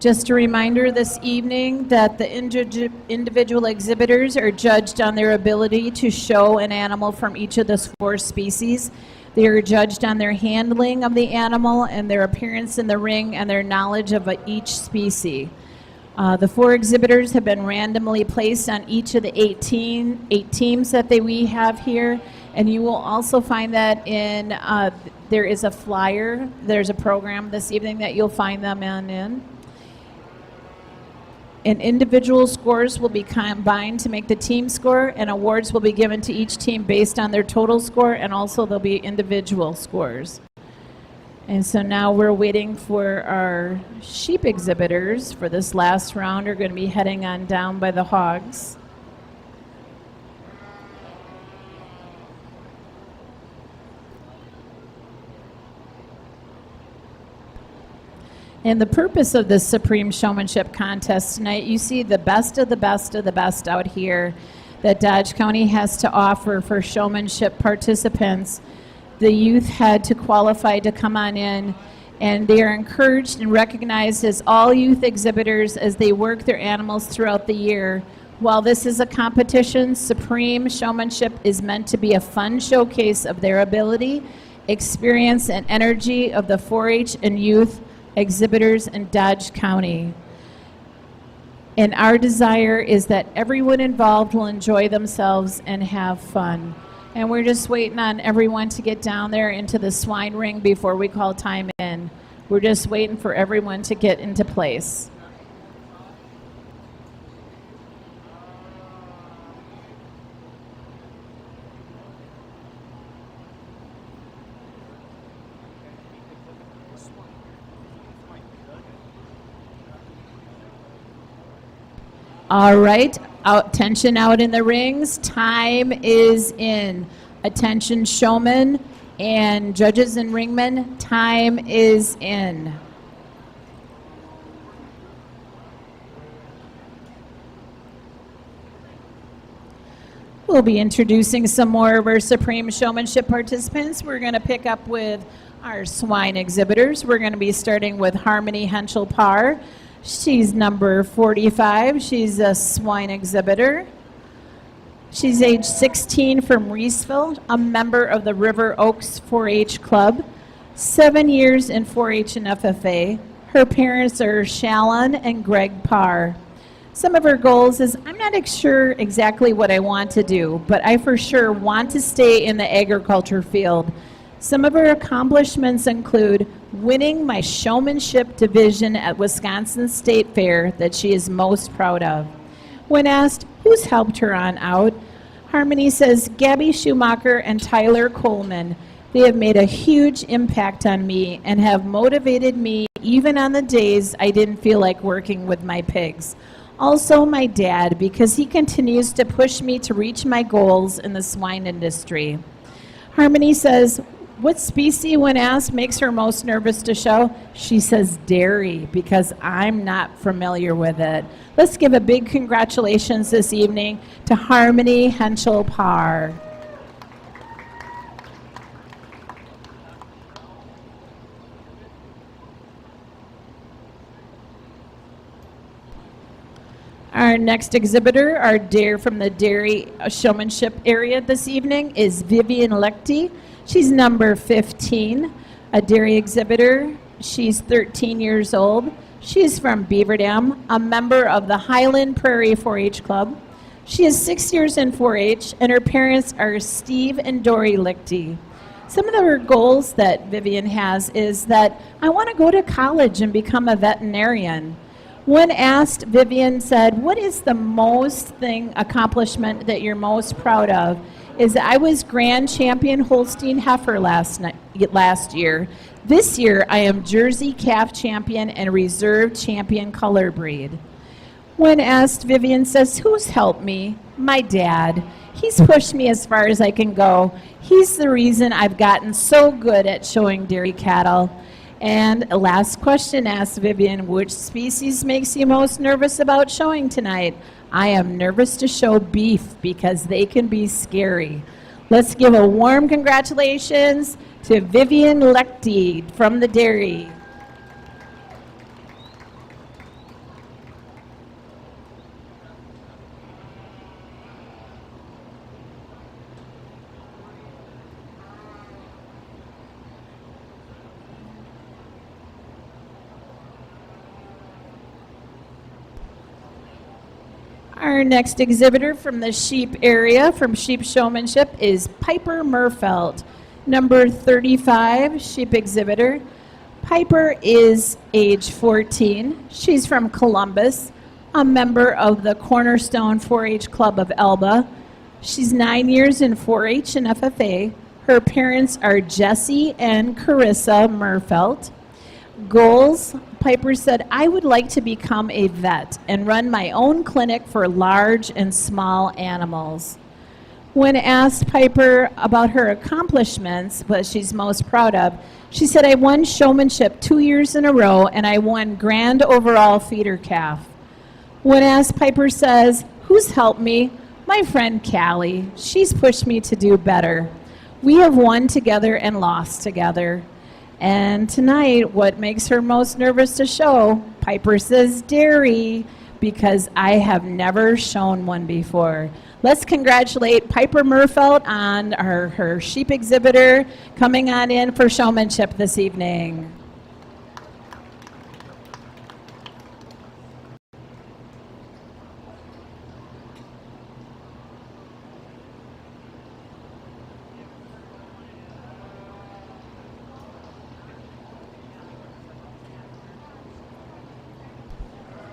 Just a reminder this evening that the individual exhibitors are judged on their ability to show an animal from each of the 4 species. They are judged on their handling of the animal and their appearance in the ring and their knowledge of each species. The 4 exhibitors have been randomly placed on each of the 8 teams that we have here, and you will also find that in there is a flyer. There's a program this evening that you'll find them in. And individual scores will be combined to make the team score, and awards will be given to each team based on their total score, and also there'll be individual scores. And so now we're waiting for our sheep exhibitors for this last round. Are going to be heading on down by the hogs. And the purpose of this Supreme Showmanship Contest tonight, you see the best of the best of the best out here that Dodge County has to offer for showmanship participants. The youth had to qualify to come on in, and they are encouraged and recognized as all youth exhibitors as they work their animals throughout the year. While this is a competition, Supreme Showmanship is meant to be a fun showcase of their ability, experience, and energy of the 4-H and youth exhibitors in Dodge County. And our desire is that everyone involved will enjoy themselves and have fun. And we're just waiting on everyone to get down there into the swine ring before we call time in. We're just waiting for everyone to get into place. All right, attention out in the rings. Time is in. Attention showmen and judges and ringmen, time is in. We'll be introducing some more of our Supreme Showmanship participants. We're going to pick up with our swine exhibitors. We're going to be starting with Harmony Henschel-Parr. She's number 45. She's a swine exhibitor. She's age 16 from Reeseville, a member of the River Oaks 4-H Club, 7 years in 4-H and FFA. Her parents are Shallon and Greg Parr. Some of her goals is, I'm not sure exactly what I want to do, but I for sure want to stay in the agriculture field. Some of her accomplishments include winning my showmanship division at Wisconsin State Fair that she is most proud of. When asked who's helped her on out, Harmony says Gabby Schumacher and Tyler Coleman. They have made a huge impact on me and have motivated me even on the days I didn't feel like working with my pigs. Also my dad, because he continues to push me to reach my goals in the swine industry. Harmony says, what species, when asked, makes her most nervous to show? She says dairy, because I'm not familiar with it. Let's give a big congratulations this evening to Harmony Henschel-Parr. Our next exhibitor, from the dairy showmanship area this evening, is Vivian Lechty. She's number 15, a dairy exhibitor. She's 13 years old. She's from Beaver Dam, a member of the Highland Prairie 4-H Club. She is 6 years in 4-H, and her parents are Steve and Dory Lichty. Some of her goals that Vivian has is that I want to go to college and become a veterinarian. When asked, Vivian said, what is the accomplishment that you're most proud of? Is that I was Grand Champion Holstein Heifer last year. This year, I am Jersey Calf Champion and Reserve Champion Color Breed. When asked, Vivian says, who's helped me? My dad. He's pushed me as far as I can go. He's the reason I've gotten so good at showing dairy cattle. And last question asked Vivian, which species makes you most nervous about showing tonight? I am nervous to show beef because they can be scary. Let's give a warm congratulations to Vivian Lechty from the dairy. Our next exhibitor from the sheep area, from Sheep Showmanship, is Piper Murfeld, number 35, sheep exhibitor. Piper is age 14. She's from Columbus, a member of the Cornerstone 4-H Club of Elba. She's 9 years in 4-H and FFA. Her parents are Jesse and Carissa Murfeld. Goals, Piper said, I would like to become a vet and run my own clinic for large and small animals. When asked Piper about her accomplishments, what she's most proud of, she said, I won showmanship 2 years in a row and I won grand overall feeder calf. When asked, Piper says, who's helped me? My friend Callie. She's pushed me to do better. We have won together and lost together. And tonight, what makes her most nervous to show? Piper says dairy, because I have never shown one before. Let's congratulate Piper Murfeld on her sheep exhibitor coming on in for showmanship this evening.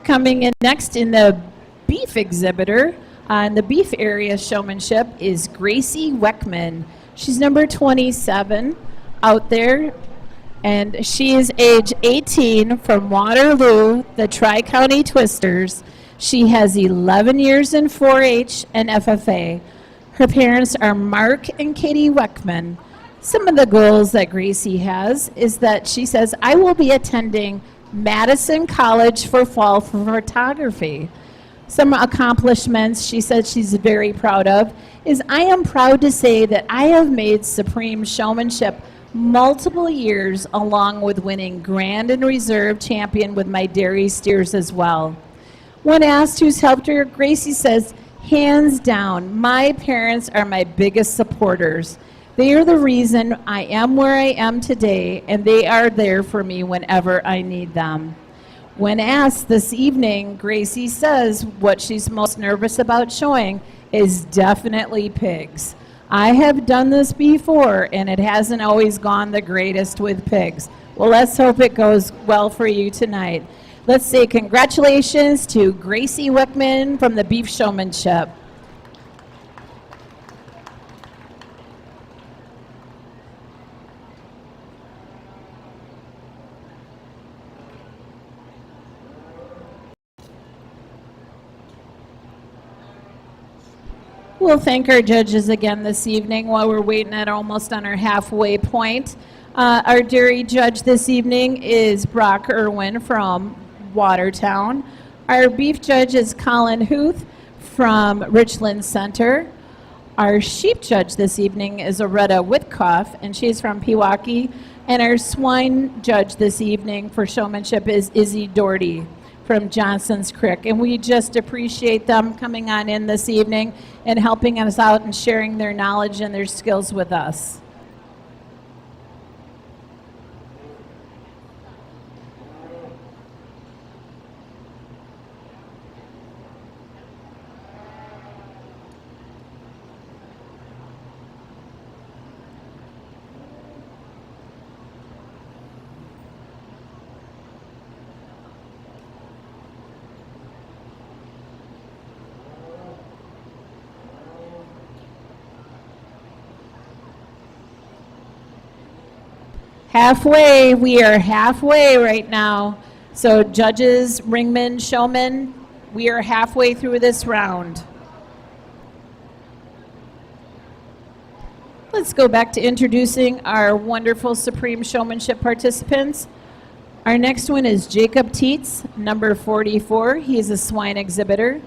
Coming in next in the beef exhibitor, in the beef area showmanship, is Gracie Weckman. She's number 27 out there, and she is age 18 from Waterloo, the Tri-County Twisters. She has 11 years in 4-H and FFA. Her parents are Mark and Katie Weckman. Some of the goals that Gracie has is that she says, I will be attending Madison College for fall photography. Some accomplishments she said she's very proud of is, I am proud to say that I have made Supreme Showmanship multiple years, along with winning Grand and Reserve Champion with my dairy steers as well. When asked who's helped her, Gracie says, hands down, my parents are my biggest supporters. They are the reason I am where I am today, and they are there for me whenever I need them. When asked this evening, Gracie says what she's most nervous about showing is definitely pigs. I have done this before, and it hasn't always gone the greatest with pigs. Well, let's hope it goes well for you tonight. Let's say congratulations to Gracie Wickman from the Beef Showmanship. We'll thank our judges again this evening while we're waiting at almost on our halfway point. Our dairy judge this evening is Brock Irwin from Watertown. Our beef judge is Colin Huth from Richland Center. Our sheep judge this evening is Aretta Whitkoff, and she's from Pewaukee. And our swine judge this evening for showmanship is Izzy Doherty from Johnson's Creek. And we just appreciate them coming on in this evening and helping us out and sharing their knowledge and their skills with us. Halfway, we are halfway right now. So judges, ringmen, showmen, we are halfway through this round. Let's go back to introducing our wonderful Supreme Showmanship participants. Our next one is Jacob Tietz, number 44. He is a swine exhibitor.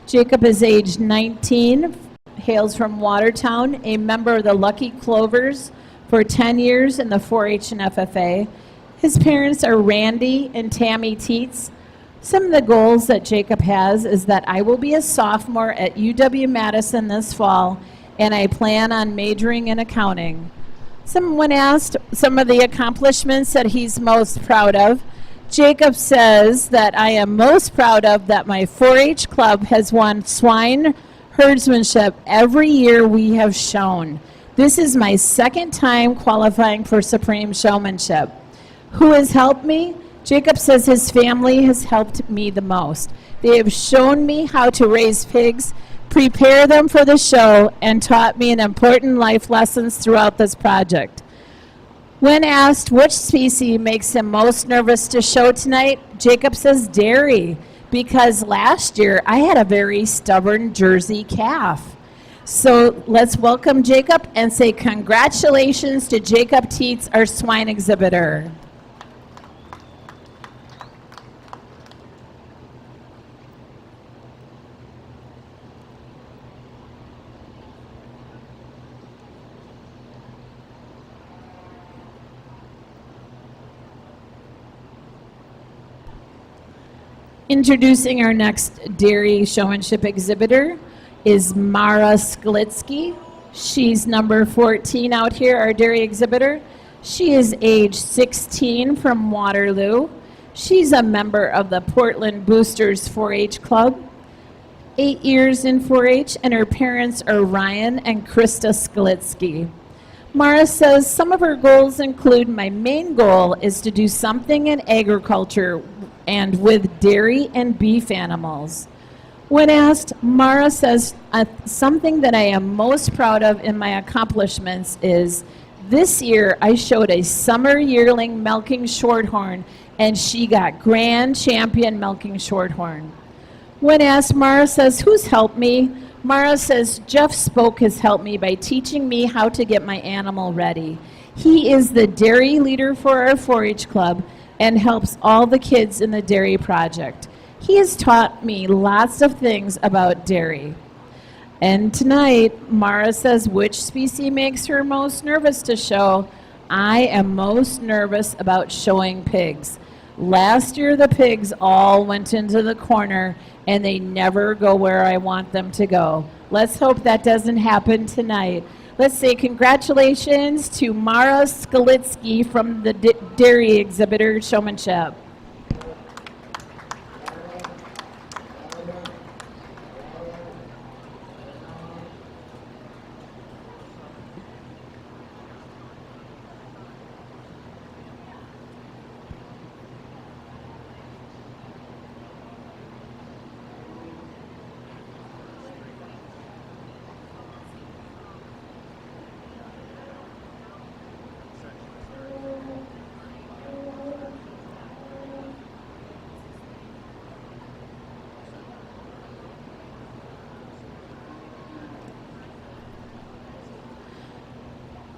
Jacob is age 19, hails from Watertown, a member of the Lucky Clovers for 10 years in the 4-H and FFA. His parents are Randy and Tammy Tietz. Some of the goals that Jacob has is that I will be a sophomore at UW-Madison this fall, and I plan on majoring in accounting. Someone asked some of the accomplishments that he's most proud of. Jacob says that I am most proud of that my 4-H club has won swine herdsmanship every year we have shown. This is my second time qualifying for Supreme Showmanship. Who has helped me? Jacob says his family has helped me the most. They have shown me how to raise pigs, prepare them for the show, and taught me an important life lessons throughout this project. When asked which species makes him most nervous to show tonight, Jacob says dairy, because last year I had a very stubborn Jersey calf. So let's welcome Jacob and say congratulations to Jacob Tietz, our swine exhibitor. Introducing our next dairy showmanship exhibitor is Mara Sklitsky. She's number 14 out here, our dairy exhibitor. She is age 16 from Waterloo. She's a member of the Portland Boosters 4-H Club, 8 years in 4-H, and her parents are Ryan and Krista Sklitsky. Mara says some of her goals include, my main goal is to do something in agriculture and with dairy and beef animals. When asked, Mara says something that I am most proud of in my accomplishments is this year I showed a summer yearling milking shorthorn, and she got grand champion milking shorthorn. When asked, Mara says, who's helped me? Mara says, Jeff Spoke has helped me by teaching me how to get my animal ready. He is the dairy leader for our 4-H club and helps all the kids in the dairy project. He has taught me lots of things about dairy. And tonight, Mara says which species makes her most nervous to show. I am most nervous about showing pigs. Last year, the pigs all went into the corner, and they never go where I want them to go. Let's hope that doesn't happen tonight. Let's say congratulations to Mara Skalitsky from the Dairy Exhibitor Showmanship.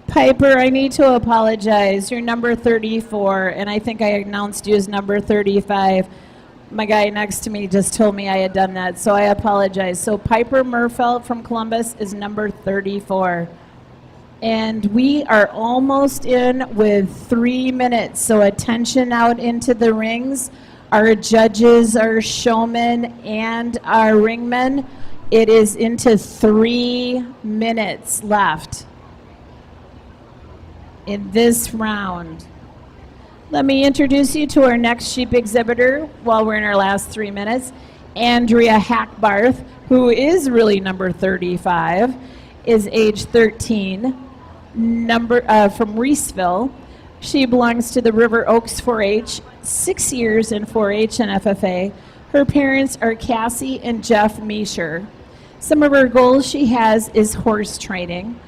Piper, I need to apologize. You're number 34, and I think I announced you as number 35. My guy next to me just told me I had done that, so I apologize. So Piper Murfeld from Columbus is number 34. And we are almost in with 3 minutes, so attention out into the rings. Our judges, our showmen, and our ringmen. It is into 3 minutes left in this round. Let me introduce you to our next sheep exhibitor while we're in our last 3 minutes. Andrea Hackbarth, who is really number 35, is age 13, from Reeseville. She belongs to the River Oaks 4-H, 6 years in 4-H and FFA. Her parents are Cassie and Jeff Meisher. Some of her goals she has is horse training.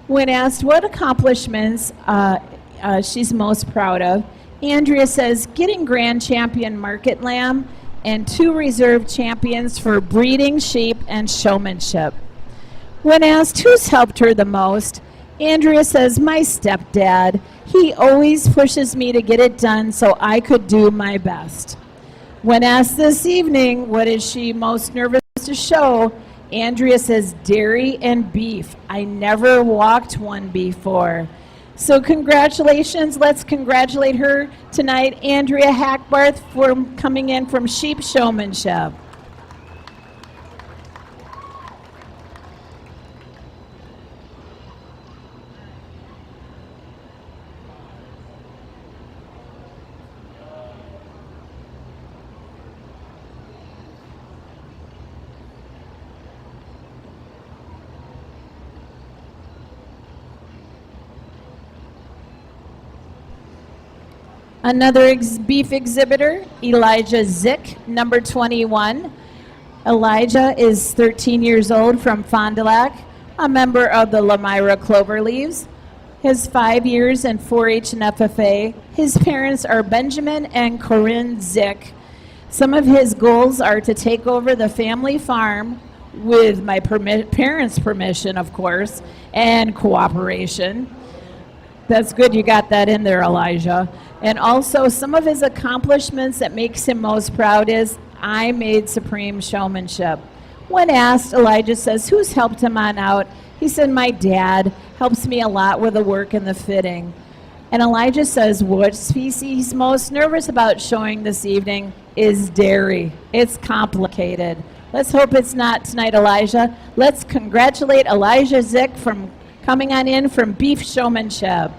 When asked what accomplishments she's most proud of, Andrea says getting Grand Champion Market Lamb and 2 reserve champions for breeding sheep and showmanship. When asked who's helped her the most, Andrea says, my stepdad. He always pushes me to get it done so I could do my best. When asked this evening what is she most nervous to show, Andrea says dairy and beef. I never walked one before. So congratulations. Let's congratulate her tonight, Andrea Hackbarth, for coming in from Sheep Showmanship. Another beef exhibitor, Elijah Zick, number 21. Elijah is 13 years old from Fond du Lac, a member of the Lamira Cloverleaves. His 5 years in 4-H and FFA. His parents are Benjamin and Corinne Zick. Some of his goals are to take over the family farm with my parents' permission, of course, and cooperation. That's good you got that in there, Elijah. And also some of his accomplishments that makes him most proud is, I made Supreme Showmanship. When asked, Elijah says, who's helped him on out? He said, my dad helps me a lot with the work and the fitting. And Elijah says, what species he's most nervous about showing this evening is dairy. It's complicated. Let's hope it's not tonight, Elijah. Let's congratulate Elijah Zick from coming on in from Beef Showmanship.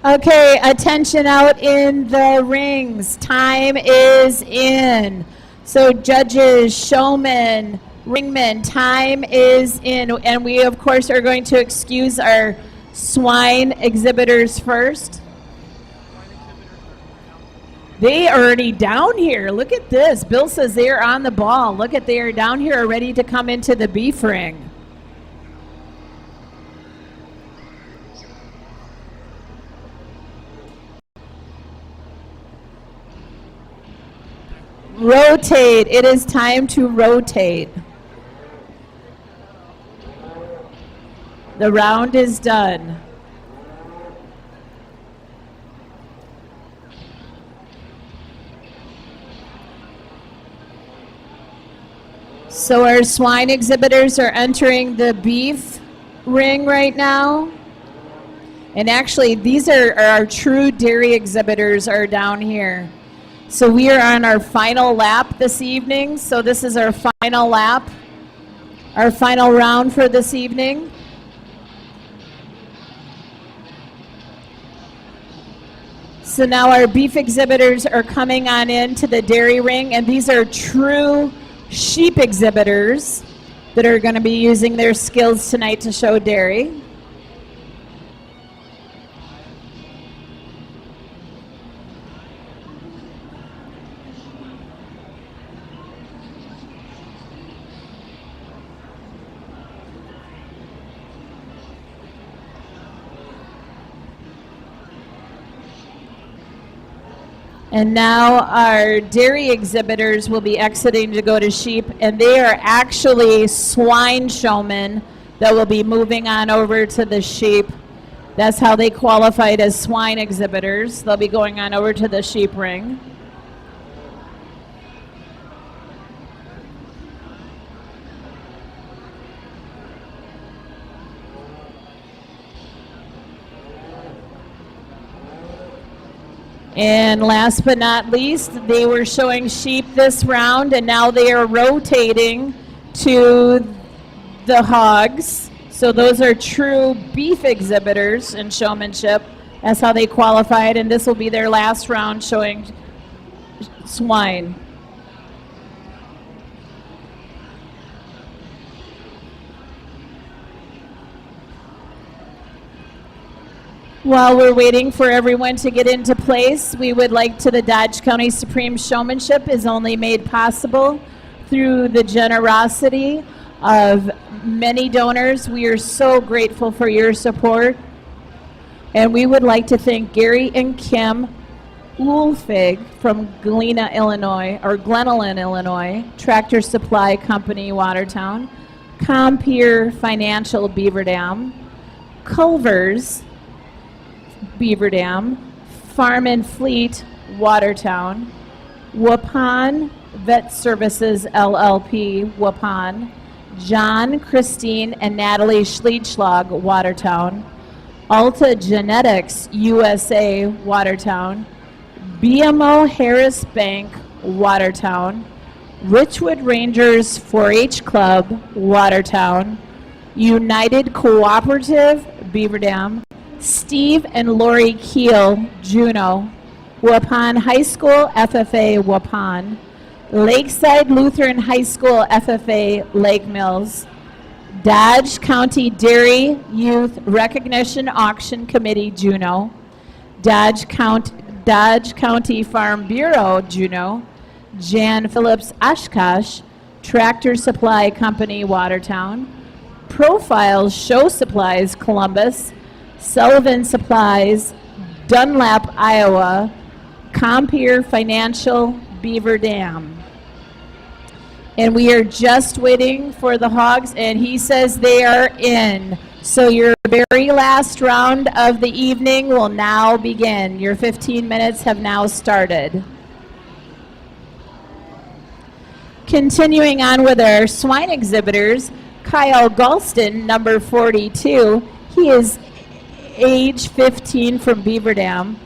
Okay, attention out in the rings. Time is in. So judges, showmen, ringmen, time is in, and we of course are going to excuse our swine exhibitors first. They are already down here. Look at this. Bill says they are on the ball. Look at, they are down here ready to come into the beef ring. Rotate. It is time to rotate. The round is done. So our swine exhibitors are entering the beef ring right now. And actually, these are our true dairy exhibitors are down here. So we are on our final lap this evening. So this is our final lap, our final round for this evening. So now our beef exhibitors are coming on into the dairy ring, and these are true sheep exhibitors that are going to be using their skills tonight to show dairy. And now our dairy exhibitors will be exiting to go to sheep, and they are actually swine showmen that will be moving on over to the sheep. That's how they qualified as swine exhibitors. They'll be going on over to the sheep ring. And last but not least, they were showing sheep this round, and now they are rotating to the hogs. So those are true beef exhibitors in showmanship. That's how they qualified, and this will be their last round showing swine. While we're waiting for everyone to get into place, we would like to, the Dodge County Supreme Showmanship is only made possible through the generosity of many donors. We are so grateful for your support. And we would like to thank Gary and Kim Ulfig from Galena, Illinois, or Glenalyn, Illinois, Tractor Supply Company, Watertown, Compeer Financial, Beaver Dam, Culver's, Beaver Dam, Farm and Fleet, Watertown, Waupun Vet Services LLP, Waupun, John, Christine, and Natalie Schliedschlag, Watertown, Alta Genetics USA, Watertown, BMO Harris Bank, Watertown, Richwood Rangers 4-H Club, Watertown, United Cooperative, Beaver Dam, Steve and Lori Keel, Juneau, Waupun High School, FFA, Waupun, Lakeside Lutheran High School, FFA, Lake Mills, Dodge County Dairy Youth Recognition Auction Committee, Juneau, Dodge County Farm Bureau, Juneau, Jan Phillips Oshkosh, Tractor Supply Company, Watertown, Profiles Show Supplies, Columbus, Sullivan Supplies, Dunlap, Iowa, Compeer Financial, Beaver Dam. And we are just waiting for the hogs, and he says they are in. So your very last round of the evening will now begin. Your 15 minutes have now started. Continuing on with our swine exhibitors, Kyle Galston, number 42. He is age 15 from Beaver Dam.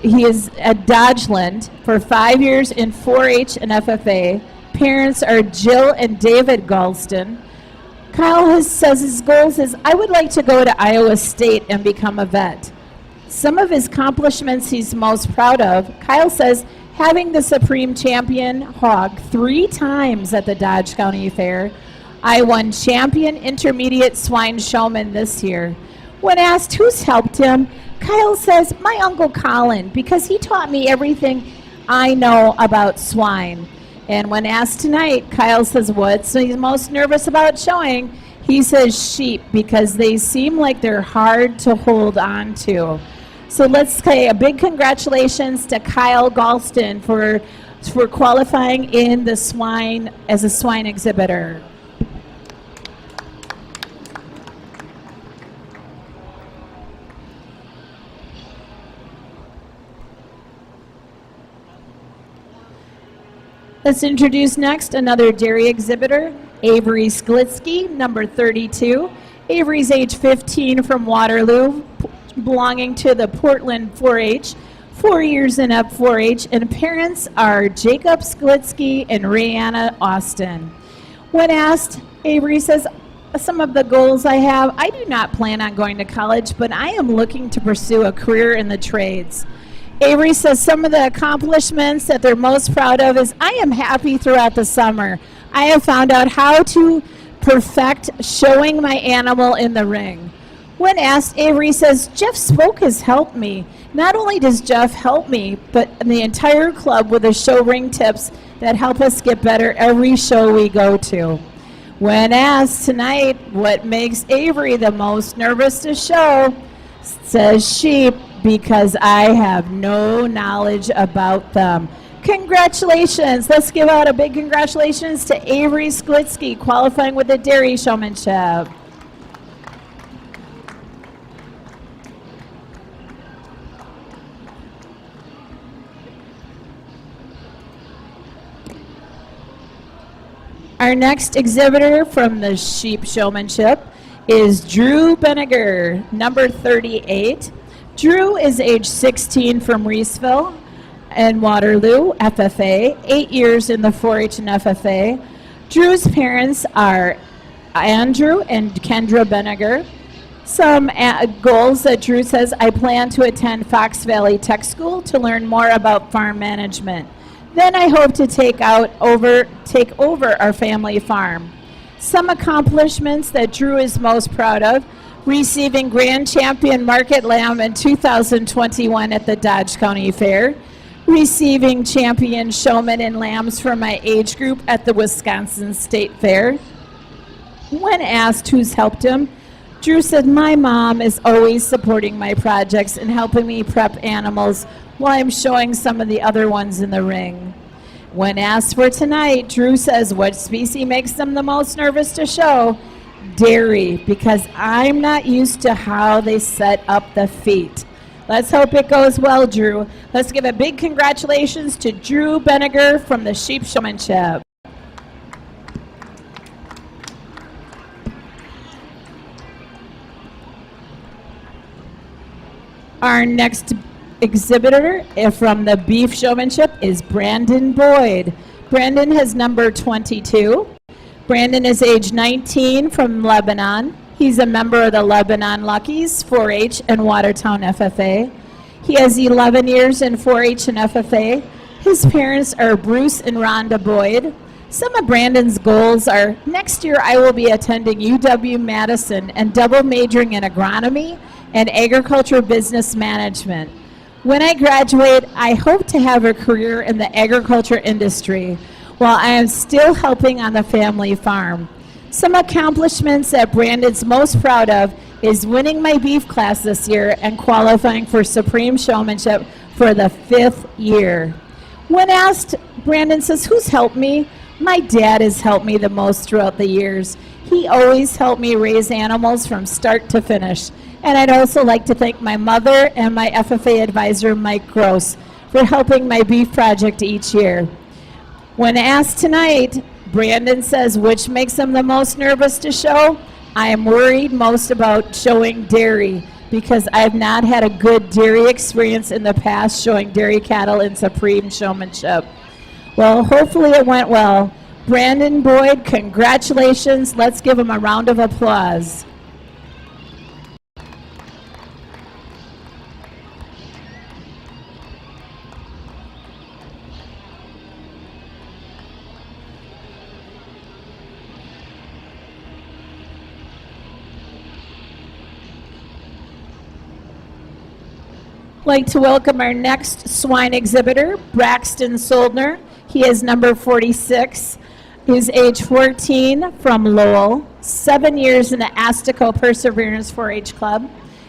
He is at Dodgeland for 5 years in 4-H and FFA. Parents are Jill and David Galston. Kyle says his goals is, I would like to go to Iowa State and become a vet. Some of his accomplishments he's most proud of, Kyle says Having the Supreme Champion hog 3 times at the Dodge County Fair, I won Champion Intermediate Swine Showman this year. When asked who's helped him, Kyle says, my Uncle Colin, because he taught me everything I know about swine. And when asked tonight, Kyle says, what's he's most nervous about showing? He says sheep, because they seem like they're hard to hold on to. So let's say a big congratulations to Kyle Galston for qualifying in the swine as a swine exhibitor. Let's introduce next another dairy exhibitor, Avery Sklitsky, number 32. Avery's age 15 from Waterloo, belonging to the Portland 4-H, 4 years and up 4-H, and parents are Jacob Sklitsky and Rihanna Austin. When asked, Avery says, some of the goals I have, I do not plan on going to college, but I am looking to pursue a career in the trades. Avery says some of the accomplishments that they're most proud of is I am happy throughout the summer. I have found out how to perfect showing my animal in the ring. When asked, Avery says, Jeff Spoke has helped me. Not only does Jeff help me, but the entire club with the show ring tips that help us get better every show we go to. When asked tonight what makes Avery the most nervous to show, says sheep, because I have no knowledge about them. Congratulations. Let's give out a big congratulations to Avery Sklitsky qualifying with the dairy showmanship. Our next exhibitor from the sheep showmanship is Drew Benniger, number 38. Drew is age 16 from Reeseville and Waterloo, FFA, 8 years in the 4-H and FFA. Drew's parents are Andrew and Kendra Benniger. Some goals that Drew says, I plan to attend Fox Valley Tech School to learn more about farm management. Then I hope to take over our family farm. Some accomplishments that Drew is most proud of: receiving Grand Champion Market Lamb in 2021 at the Dodge County Fair, receiving Champion Showmen and Lambs for my age group at the Wisconsin State Fair. When asked who's helped him, Drew said, my mom is always supporting my projects and helping me prep animals while I'm showing some of the other ones in the ring. When asked for tonight, Drew says what species makes them the most nervous to show? Dairy, because I'm not used to how they set up the feet. Let's hope it goes well, Drew. Let's give a big congratulations to Drew Benniger from the Sheep Showmanship. Our next exhibitor from the Beef Showmanship is Brandon Boyd. Brandon has number 22. Brandon is age 19 from Lebanon. He's a member of the Lebanon Luckies, 4-H and Watertown FFA. He has 11 years in 4-H and FFA. His parents are Bruce and Rhonda Boyd. Some of Brandon's goals are, next year I will be attending UW-Madison and double majoring in agronomy and agriculture business management. When I graduate, I hope to have a career in the agriculture industry while I am still helping on the family farm. Some accomplishments that Brandon's most proud of is winning my beef class this year and qualifying for Supreme Showmanship for the 5th year. When asked, Brandon says, who's helped me? My dad has helped me the most throughout the years. He always helped me raise animals from start to finish. And I'd also like to thank my mother and my FFA advisor, Mike Gross, for helping my beef project each year. When asked tonight, Brandon says, which makes him the most nervous to show? I am worried most about showing dairy because I've not had a good dairy experience in the past showing dairy cattle in Supreme Showmanship. Well, hopefully it went well. Brandon Boyd, congratulations. Let's give him a round of applause. Like to welcome our next swine exhibitor, Braxton Soldner. He is number 46. He's age 14 from Lowell, 7 years in the Astico Perseverance 4-H Club.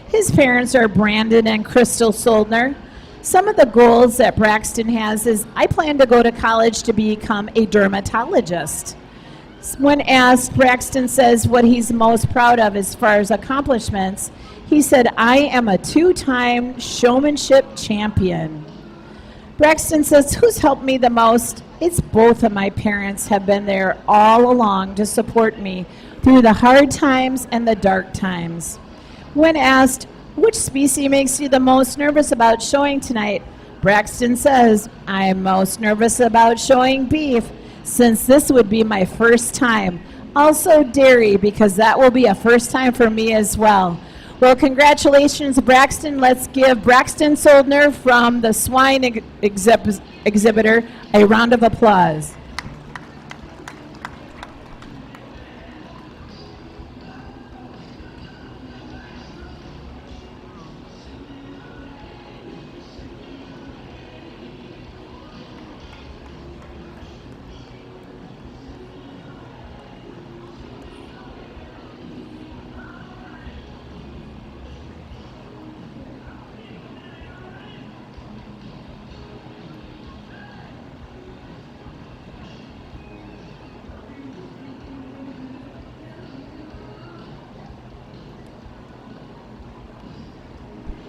His parents are Brandon and Crystal Soldner. Some of the goals that Braxton has is, I plan to go to college to become a dermatologist. When asked, Braxton says what he's most proud of as far as accomplishments, he said, I am a 2-time showmanship champion. Braxton says, who's helped me the most? It's both of my parents have been there all along to support me through the hard times and the dark times. When asked, which species makes you the most nervous about showing tonight? Braxton says, I am most nervous about showing beef, since this would be my first time. Also dairy, because that will be a first time for me as well. Well, congratulations, Braxton. Let's give Braxton Soldner from the swine exhibitor a round of applause.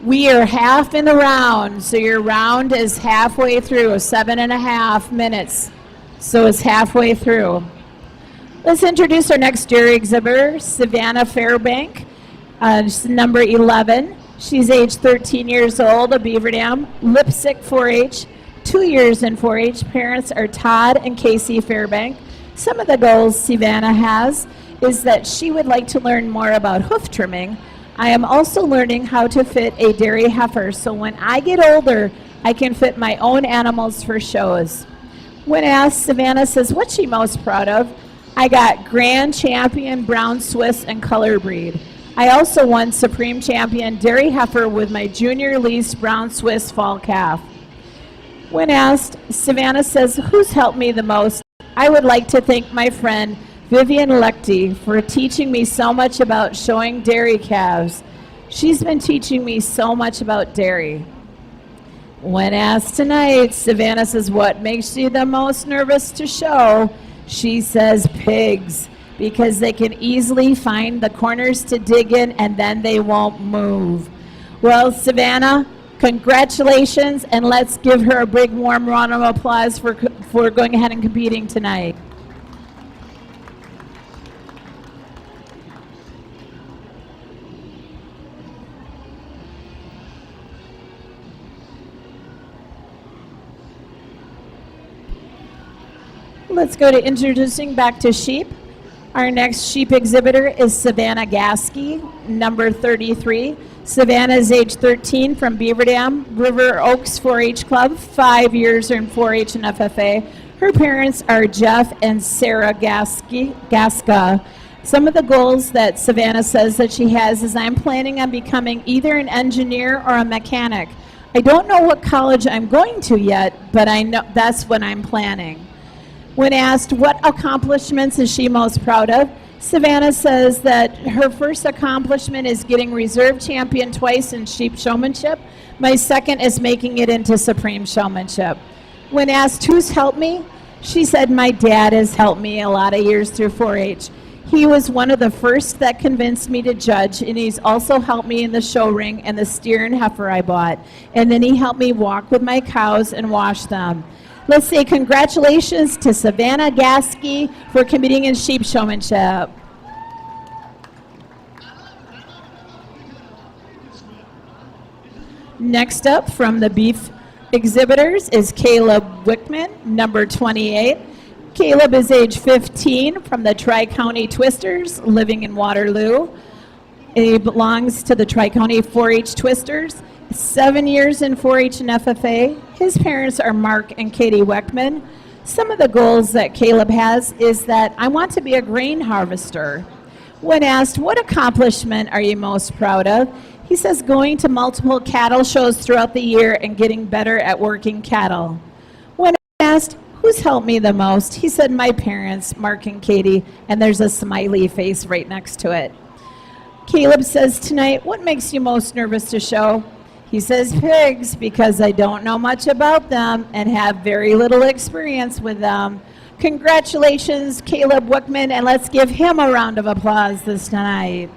We are half in the round, so your round is halfway through, 7.5 minutes. So it's halfway through. Let's introduce our next dairy exhibitor, Savannah Fairbank, number 11. She's age 13 years old, a Beaver Dam, Lipsick 4-H, 2 years in 4-H. Parents are Todd and Casey Fairbank. Some of the goals Savannah has is that she would like to learn more about hoof trimming. I am also learning how to fit a dairy heifer, so when I get older, I can fit my own animals for shows. When asked, Savannah says, what's she most proud of? I got Grand Champion Brown Swiss and Color Breed. I also won Supreme Champion Dairy Heifer with my Junior Lease Brown Swiss Fall Calf. When asked, Savannah says, who's helped me the most? I would like to thank my friend Vivian Lecty for teaching me so much about showing dairy calves. She's been teaching me so much about dairy. When asked tonight, Savannah says, what makes you the most nervous to show? She says pigs, because they can easily find the corners to dig in and then they won't move. Well, Savannah, congratulations, and let's give her a big warm round of applause for going ahead and competing tonight. Let's go to introducing back to sheep. Our next sheep exhibitor is Savannah Gasky, number 33. Savannah is age 13 from Beaver Dam, River Oaks 4-H Club, 5 years in 4-H and FFA. Her parents are Jeff and Sarah Gaska. Some of the goals that Savannah says that she has is, I'm planning on becoming either an engineer or a mechanic. I don't know what college I'm going to yet, but I know that's what I'm planning. When asked what accomplishments is she most proud of, Savannah says that her first accomplishment is getting reserve champion twice in sheep showmanship. My second is making it into supreme showmanship. When asked who's helped me, she said my dad has helped me a lot of years through 4-H. He was one of the first that convinced me to judge, and he's also helped me in the show ring and the steer and heifer I bought. And then he helped me walk with my cows and wash them. Let's say congratulations to Savannah Gasky for competing in sheep showmanship. Next up from the beef exhibitors is Caleb Wickman, number 28. Caleb is age 15 from the Tri-County Twisters, living in Waterloo. He belongs to the Tri-County 4-H Twisters. 7 years in 4-H and FFA. His parents are Mark and Katie Weckman. Some of the goals that Caleb has is that I want to be a grain harvester. When asked, what accomplishment are you most proud of? He says going to multiple cattle shows throughout the year and getting better at working cattle. When asked, who's helped me the most? He said, my parents, Mark and Katie, and there's a smiley face right next to it. Caleb says tonight, what makes you most nervous to show? He says pigs, because I don't know much about them and have very little experience with them. Congratulations, Caleb Wickman, and let's give him a round of applause this night.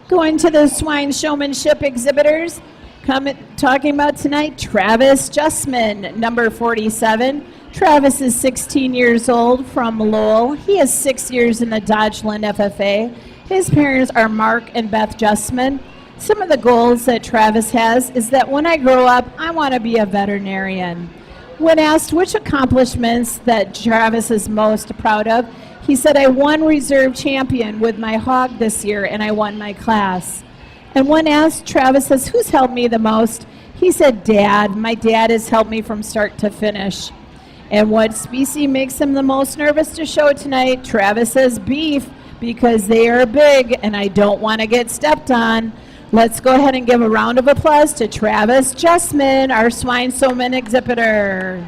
Going to the swine showmanship exhibitors, talking about tonight, Travis Justman, number 47. Travis is 16 years old from Lowell. He has 6 years in the Dodgeland FFA. His parents are Mark and Beth Justman. Some of the goals that Travis has is that when I grow up, I want to be a veterinarian. When asked which accomplishments that Travis is most proud of, he said, I won reserve champion with my hog this year, and I won my class. And when asked, Travis says, who's helped me the most? He said, Dad. My dad has helped me from start to finish. And what species makes him the most nervous to show tonight? Travis says beef, because they are big, and I don't want to get stepped on. Let's go ahead and give a round of applause to Travis Justman, our swine showman exhibitor.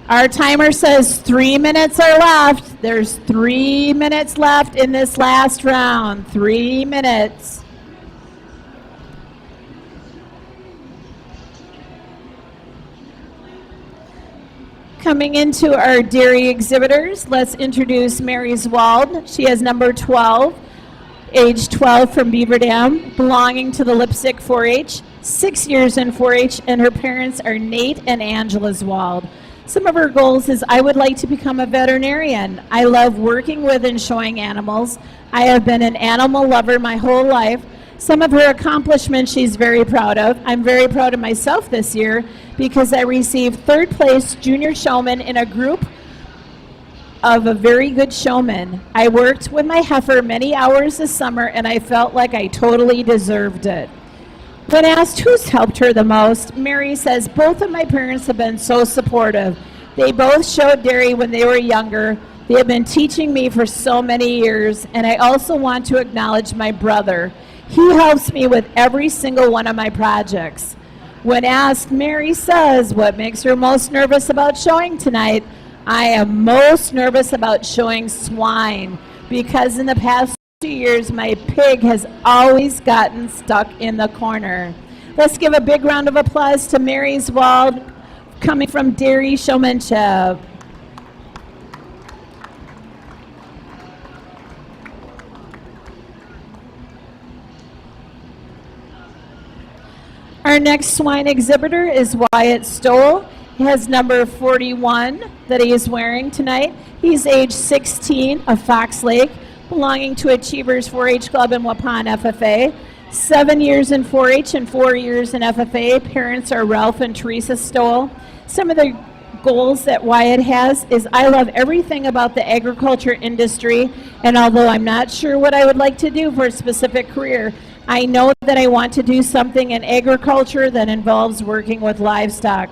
Our timer says 3 minutes are left. There's 3 minutes left in this last round. 3 minutes. Coming into our dairy exhibitors, let's introduce Mary Zwald. She is number 12, age 12 from Beaver Dam, belonging to the Lipstick 4-H, 6 years in 4-H, and her parents are Nate and Angela Zwald. Some of her goals is I would like to become a veterinarian. I love working with and showing animals. I have been an animal lover my whole life. Some of her accomplishments she's very proud of. I'm very proud of myself this year because I received third place junior showman in a group of a very good showman. I worked with my heifer many hours this summer and I felt like I totally deserved it. When asked who's helped her the most, Mary says, both of my parents have been so supportive. They both showed dairy when they were younger. They have been teaching me for so many years, and I also want to acknowledge my brother. He helps me with every single one of my projects. When asked, Mary says, what makes her most nervous about showing tonight? I am most nervous about showing swine because in the past 2 years, my pig has always gotten stuck in the corner. Let's give a big round of applause to Mary Zwald, coming from Dairy Showmanship. Our next swine exhibitor is Wyatt Stoll. He has number 41 that he is wearing tonight. He's age 16 of Fox Lake, belonging to Achievers 4-H Club in Waupun FFA. 7 years in 4-H and 4 years in FFA. Parents are Ralph and Teresa Stoll. Some of the goals that Wyatt has is I love everything about the agriculture industry, and although I'm not sure what I would like to do for a specific career, I know that I want to do something in agriculture that involves working with livestock.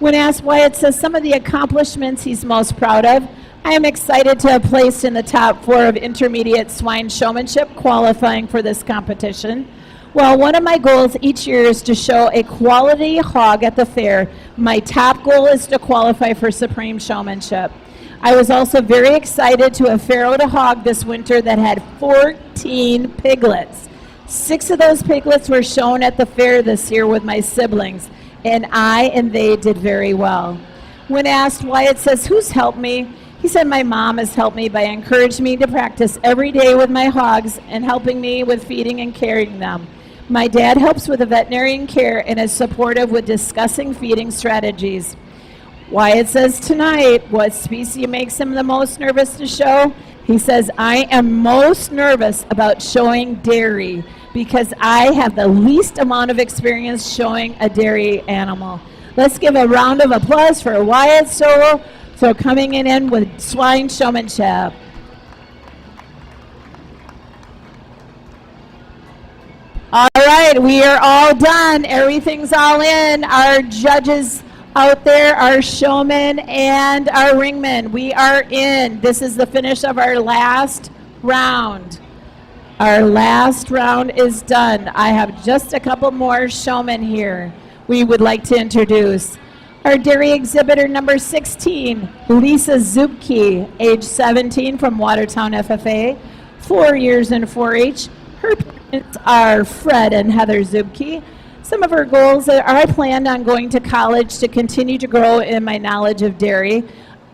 When asked, Wyatt says some of the accomplishments he's most proud of. I am excited to have placed in the top 4 of intermediate swine showmanship qualifying for this competition. Well, one of my goals each year is to show a quality hog at the fair. My top goal is to qualify for supreme showmanship. I was also very excited to have farrowed a hog this winter that had 14 piglets. 6 of those piglets were shown at the fair this year with my siblings, and I and they did very well. When asked, Wyatt says, who's helped me? He said, my mom has helped me by encouraging me to practice every day with my hogs and helping me with feeding and carrying them. My dad helps with the veterinarian care and is supportive with discussing feeding strategies. Wyatt says tonight, what species makes him the most nervous to show? He says, I am most nervous about showing dairy because I have the least amount of experience showing a dairy animal. Let's give a round of applause for Wyatt Stoll for coming in with swine showmanship. All right. right, we are all done. Everything's all in. Our judges out there, our showmen, and our ringmen. We are in. This is the finish of our last round. Our last round is done. I have just a couple more showmen here we would like to introduce. Our dairy exhibitor number 16, Lisa Zubke, age 17 from Watertown FFA, 4 years in 4-H. Her parents are Fred and Heather Zubke. Some of her goals are I planned on going to college to continue to grow in my knowledge of dairy.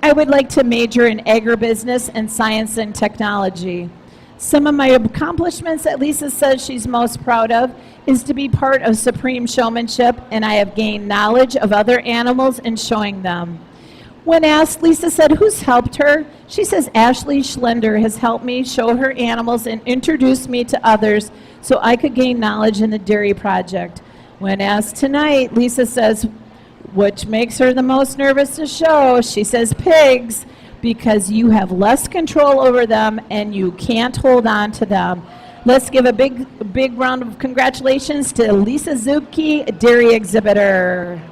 I would like to major in agribusiness and science and technology. Some of my accomplishments that Lisa says she's most proud of is to be part of Supreme Showmanship, and I have gained knowledge of other animals and showing them. When asked, Lisa said, who's helped her? She says, Ashley Schlender has helped me show her animals and introduce me to others so I could gain knowledge in the dairy project. When asked tonight, Lisa says, which makes her the most nervous to show? She says, pigs, because you have less control over them and you can't hold on to them. Let's give a big round of congratulations to Lisa Zubke, dairy exhibitor.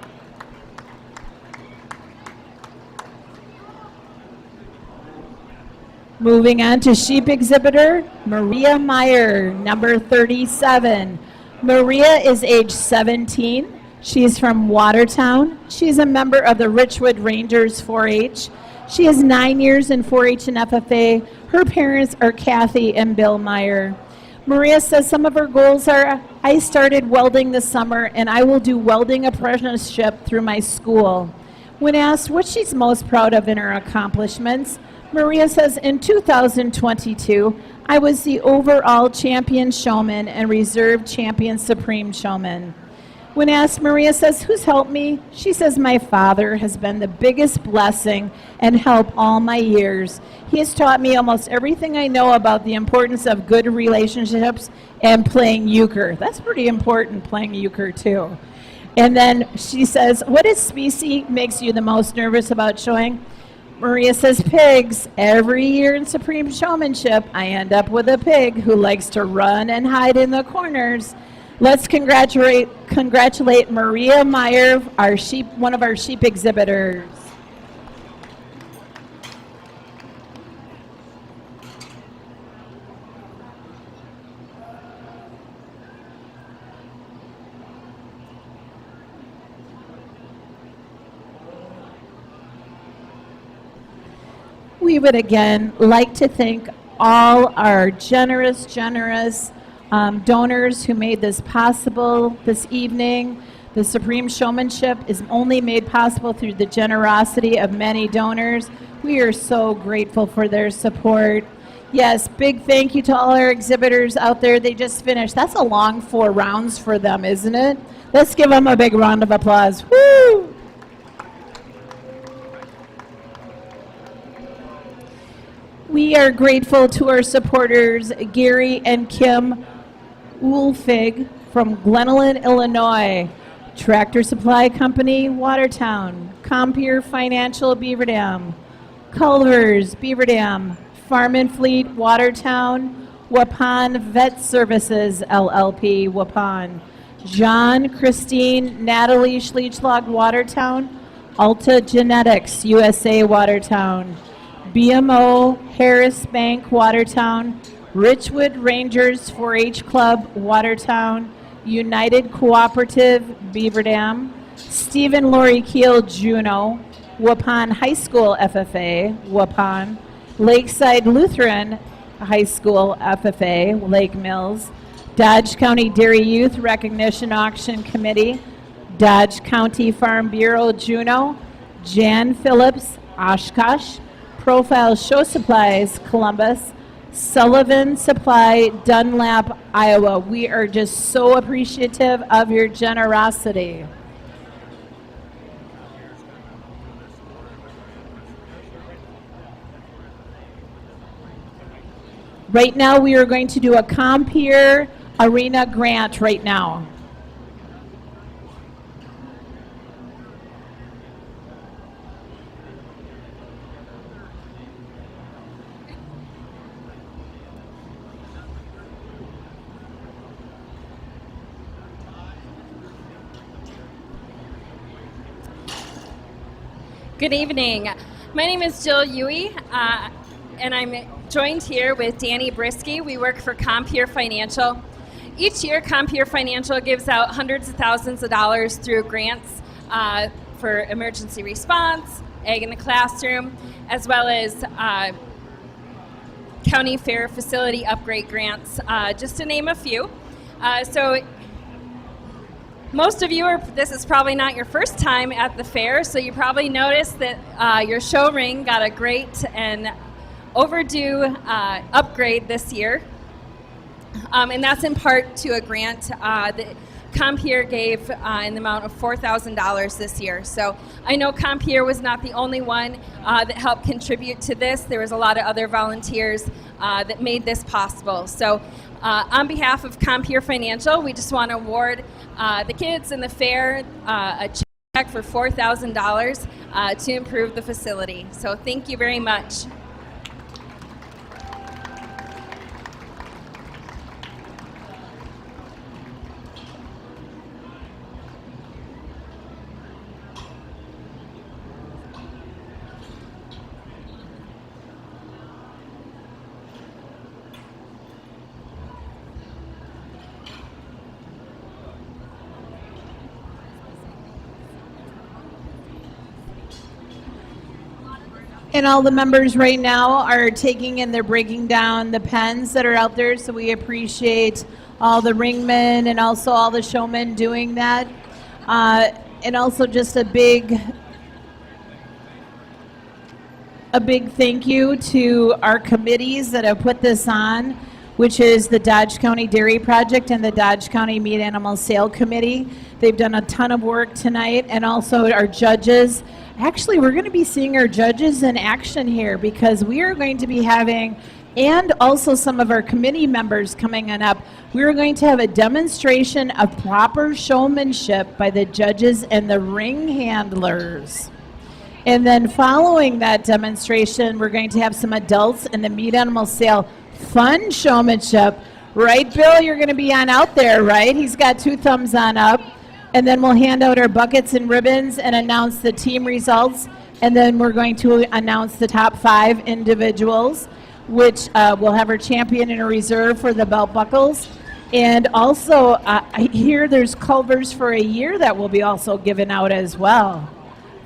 Moving on to sheep exhibitor, Maria Meyer, number 37. Maria is age 17. She's from Watertown. She's a member of the Richwood Rangers 4-H. She has 9 years in 4-H and FFA. Her parents are Kathy and Bill Meyer. Maria says some of her goals are, I started welding this summer and I will do welding apprenticeship through my school. When asked what she's most proud of in her accomplishments, Maria says in 2022, I was the overall champion showman and reserve champion supreme showman. When asked, Maria says, who's helped me? She says, my father has been the biggest blessing and help all my years. He has taught me almost everything I know about the importance of good relationships and playing euchre. That's pretty important, playing euchre too. And then she says, what species makes you the most nervous about showing? Maria says, pigs. Every year in Supreme Showmanship, I end up with a pig who likes to run and hide in the corners. Let's congratulate Maria Meyer, one of our sheep exhibitors. We would again like to thank all our generous donors who made this possible this evening. The Supreme Showmanship is only made possible through the generosity of many donors. We are so grateful for their support. Yes, big thank you to all our exhibitors out there. They just finished. That's a long 4 rounds for them, isn't it? Let's give them a big round of applause. Woo! We are grateful to our supporters, Gary and Kim Woolfig from Glenallen, Illinois, Tractor Supply Company, Watertown, Compeer Financial, Beaver Dam, Culver's, Beaver Dam, Farm and Fleet, Watertown, Waupun Vet Services, LLP, Waupun, John, Christine, Natalie Schleichlog, Watertown, Alta Genetics, USA, Watertown, BMO, Harris Bank, Watertown, Richwood Rangers 4-H Club, Watertown, United Cooperative, Beaver Dam, Stephen Laurie Keel, Juneau, Waupun High School FFA, Waupun, Lakeside Lutheran High School FFA, Lake Mills, Dodge County Dairy Youth Recognition Auction Committee, Dodge County Farm Bureau, Juneau, Jan Phillips, Oshkosh, Profile Show Supplies, Columbus, Sullivan Supply, Dunlap, Iowa. We are just so appreciative of your generosity. Right now, we are going to do a Compeer Arena grant right now.
Good evening. My name is Jill Yui, and I'm joined here with Danny Brisky. We work for Compeer Financial. Each year, Compeer Financial gives out hundreds of thousands of dollars through grants for emergency response, Ag in the Classroom, as well as county fair facility upgrade grants, just to name a few. So most of you this is probably not your first time at the fair, so you probably noticed that your show ring got a great and overdue upgrade this year. And that's in part to a grant that Compeer gave in the amount of $4,000 this year. So I know Compeer was not the only one that helped contribute to this. There was a lot of other volunteers that made this possible. So on behalf of Compeer Financial, we just want to award the kids in the fair a check for $4,000 to improve the facility. So thank you very much.
And all the members right now are taking and they're breaking down the pens that are out there, so we appreciate all the ringmen and also all the showmen doing that. And also just a big thank you to our committees that have put this on, which is the Dodge County Dairy Project and the Dodge County Meat Animal Sale Committee. They've done a ton of work tonight, and also our judges. Actually, we're going to be seeing our judges in action here because we are going to be having, and also some of our committee members coming on up, we are going to have a demonstration of proper showmanship by the judges and the ring handlers. And then following that demonstration, we're going to have some adults in the meat animal sale fun showmanship. Right, Bill? You're going to be on out there, right? He's got 2 thumbs on up. And then we'll hand out our buckets and ribbons and announce the team results. And then we're going to announce the top 5 individuals, which we'll have our champion and a reserve for the belt buckles. And also, I hear there's Culvers for a year that will be also given out as well.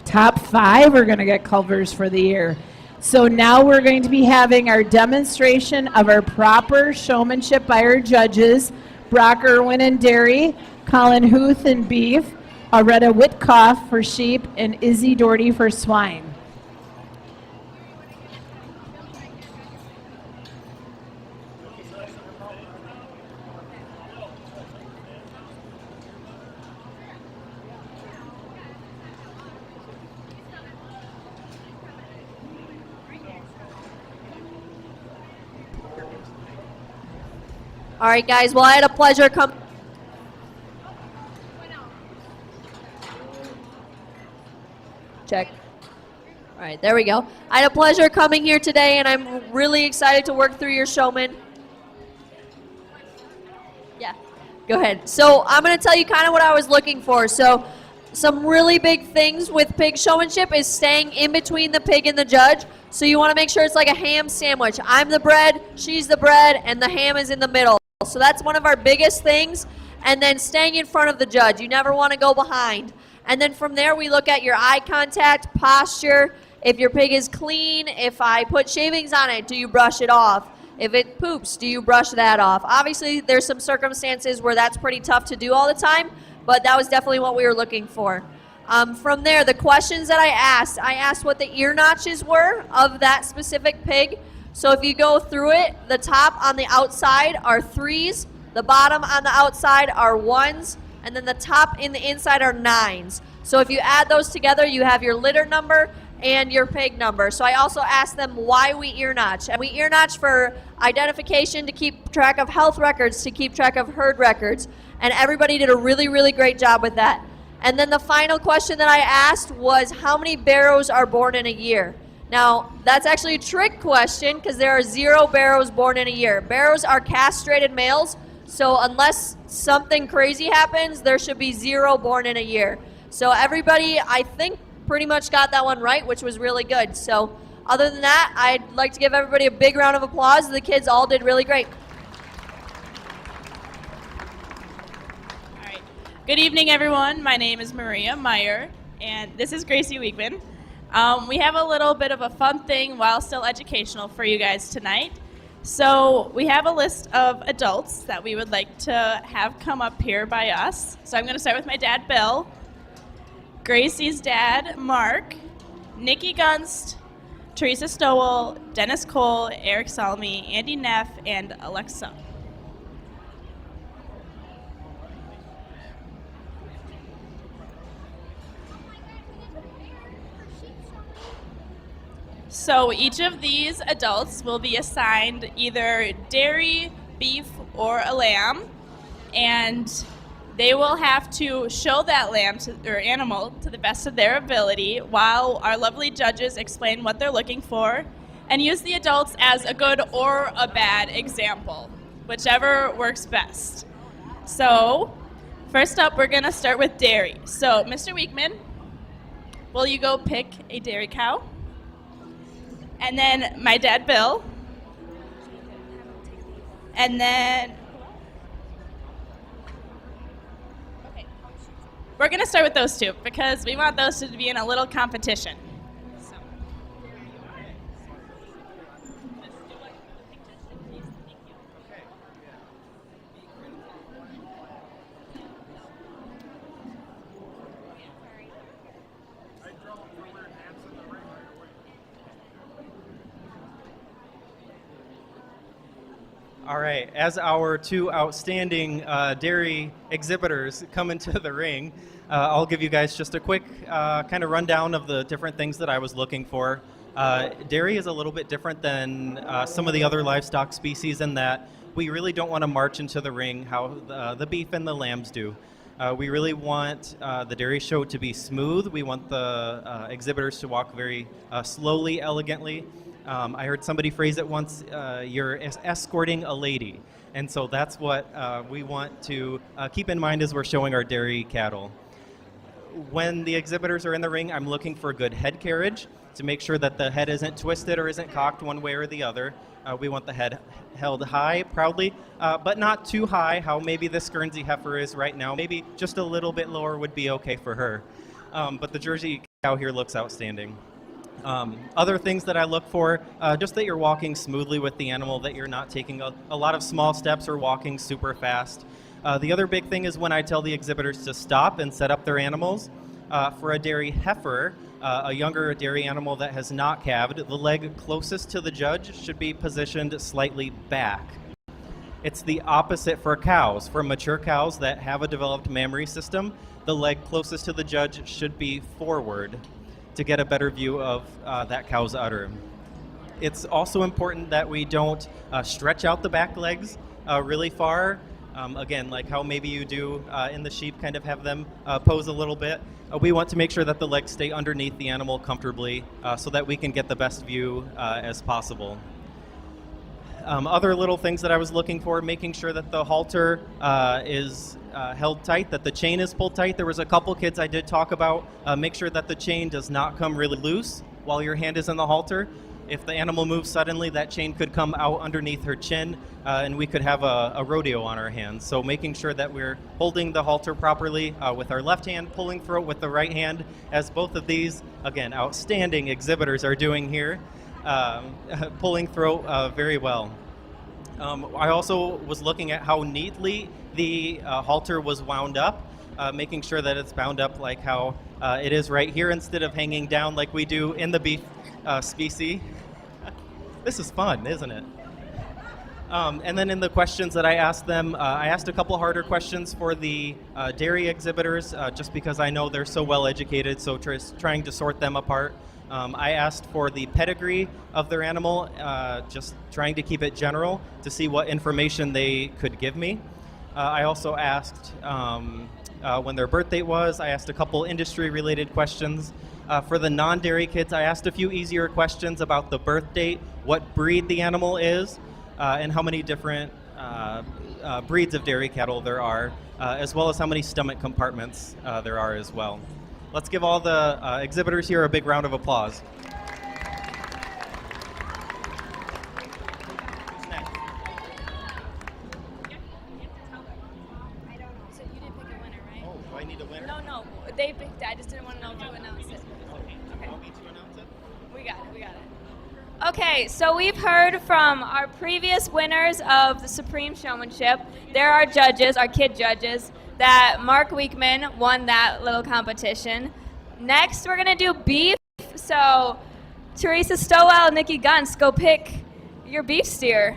Top 5 are going to get Culvers for the year. So now we're going to be having our demonstration of our proper showmanship by our judges, Brock Irwin and Dairy, Colin Huth and beef, Aretta Whitkoff for sheep, and Izzy Doherty for swine.
All right, guys. Well, I had a pleasure coming. Check. All right, there we go. I had a pleasure coming here today, and I'm really excited to work through your showman. Yeah, go ahead. So I'm going to tell you kind of what I was looking for. So some really big things with pig showmanship is staying in between the pig and the judge. So you want to make sure it's like a ham sandwich. I'm the bread, she's the bread, and the ham is in the middle. So that's one of our biggest things. And then staying in front of the judge. You never want to go behind. And then from there, we look at your eye contact, posture. If your pig is clean, if I put shavings on it, do you brush it off? If it poops, do you brush that off? Obviously, there's some circumstances where that's pretty tough to do all the time, but that was definitely what we were looking for. From there, the questions that I asked what the ear notches were of that specific pig. So if you go through it, the top on the outside are 3s, the bottom on the outside are 1s, and then the top in the inside are 9s. So if you add those together, you have your litter number and your pig number. So I also asked them why we ear notch. And we ear notch for identification, to keep track of health records, to keep track of herd records. And everybody did a really, really great job with that. And then the final question that I asked was how many barrows are born in a year? Now, that's actually a trick question because there are 0 barrows born in a year. Barrows are castrated males. So unless something crazy happens, there should be 0 born in a year. So everybody, I think pretty much got that one right, which was really good. So other than that, I'd like to give everybody a big round of applause. The kids all did really great.
All right. Good evening, everyone. My name is Maria Meyer, and this is Gracie Weekman. We have a little bit of a fun thing while still educational for you guys tonight. So we have a list of adults that we would like to have come up here by us. So I'm going to start with my dad, Bill, Gracie's dad, Mark, Nikki Gunst, Teresa Stowell, Dennis Cole, Eric Salmi, Andy Neff, and Alexa. So each of these adults will be assigned either dairy, beef, or a lamb, and they will have to show that lamb or animal to the best of their ability while our lovely judges explain what they're looking for, and use the adults as a good or a bad example, whichever works best. So first up, we're going to start with dairy. So Mr. Weekman, will you go pick a dairy cow? And then my dad, Bill. And then, okay, we're going to start with those two because we want those two to be in a little competition. So.
All right, as our two outstanding dairy exhibitors come into the ring, I'll give you guys just a quick kind of rundown of the different things that I was looking for. Dairy is a little bit different than some of the other livestock species in that we really don't want to march into the ring how the beef and the lambs do. We really want the dairy show to be smooth. We want the exhibitors to walk very slowly, elegantly. I heard somebody phrase it once, you're escorting a lady. And so that's what we want to keep in mind as we're showing our dairy cattle. When the exhibitors are in the ring, I'm looking for good head carriage to make sure that the head isn't twisted or isn't cocked one way or the other. We want the head held high, proudly, but not too high, how maybe this Guernsey heifer is right now. Maybe just a little bit lower would be okay for her. But the Jersey cow here looks outstanding. Other things that I look for, just that you're walking smoothly with the animal, that you're not taking a lot of small steps or walking super fast. The other big thing is when I tell the exhibitors to stop and set up their animals. For a dairy heifer, a younger dairy animal that has not calved, the leg closest to the judge should be positioned slightly back. It's the opposite for cows. For mature cows that have a developed mammary system, the leg closest to the judge should be forward to get a better view of that cow's udder. It's also important that we don't stretch out the back legs really far. Again, like how maybe you do in the sheep, kind of have them pose a little bit. We want to make sure that the legs stay underneath the animal comfortably so that we can get the best view as possible. Other little things that I was looking for, making sure that the halter is held tight, that the chain is pulled tight. There was a couple kids I did talk about. Make sure that the chain does not come really loose while your hand is in the halter. If the animal moves suddenly, that chain could come out underneath her chin, and we could have a rodeo on our hands. So making sure that we're holding the halter properly with our left hand, pulling throat with the right hand, as both of these, again, outstanding exhibitors are doing here, pulling throat very well. I also was looking at how neatly the halter was wound up, making sure that it's bound up like how it is right here instead of hanging down like we do in the beef species. This is fun, isn't it? And then in the questions that I asked them, I asked a couple harder questions for the dairy exhibitors, just because I know they're so well educated, so trying to sort them apart. I asked for the pedigree of their animal, just trying to keep it general to see what information they could give me. I also asked when their birth date was. I asked a couple industry-related questions. For the non-dairy kids, I asked a few easier questions about the birth date, what breed the animal is, and how many different breeds of dairy cattle there are, as well as how many stomach compartments there are as well. Let's give all the exhibitors here a big round of applause. Oh, do I need a winner?
No, they picked it. I just didn't want to know if you announced it.
Okay. Do you want me to announce it?
We got it. Okay, so we've heard from our previous winners of the Supreme Showmanship. They're our judges, our kid judges, that Mark Weekman won that little competition. Next, we're going to do beef. So, Teresa Stowell and Nikki Gunst, go pick your beef steer.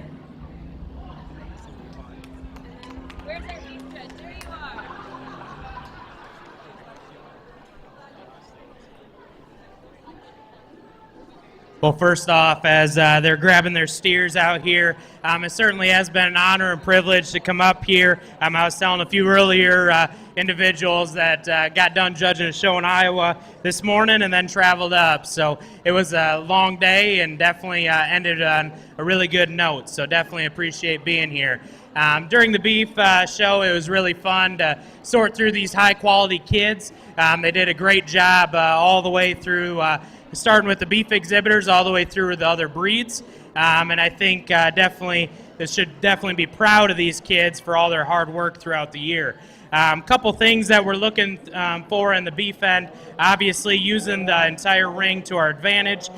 Where's our beef judge? There you are.
Well, first off, as they're grabbing their steers out here, it certainly has been an honor and privilege to come up here. I was telling a few earlier individuals that got done judging a show in Iowa this morning and then traveled up. So it was a long day and definitely ended on a really good note. So definitely appreciate being here. During the beef show, it was really fun to sort through these high-quality kids. They did a great job all the way through, starting with the beef exhibitors all the way through the other breeds. And I think definitely this should definitely be proud of these kids for all their hard work throughout the year. Couple things that we're looking for in the beef end, obviously using the entire ring to our advantage.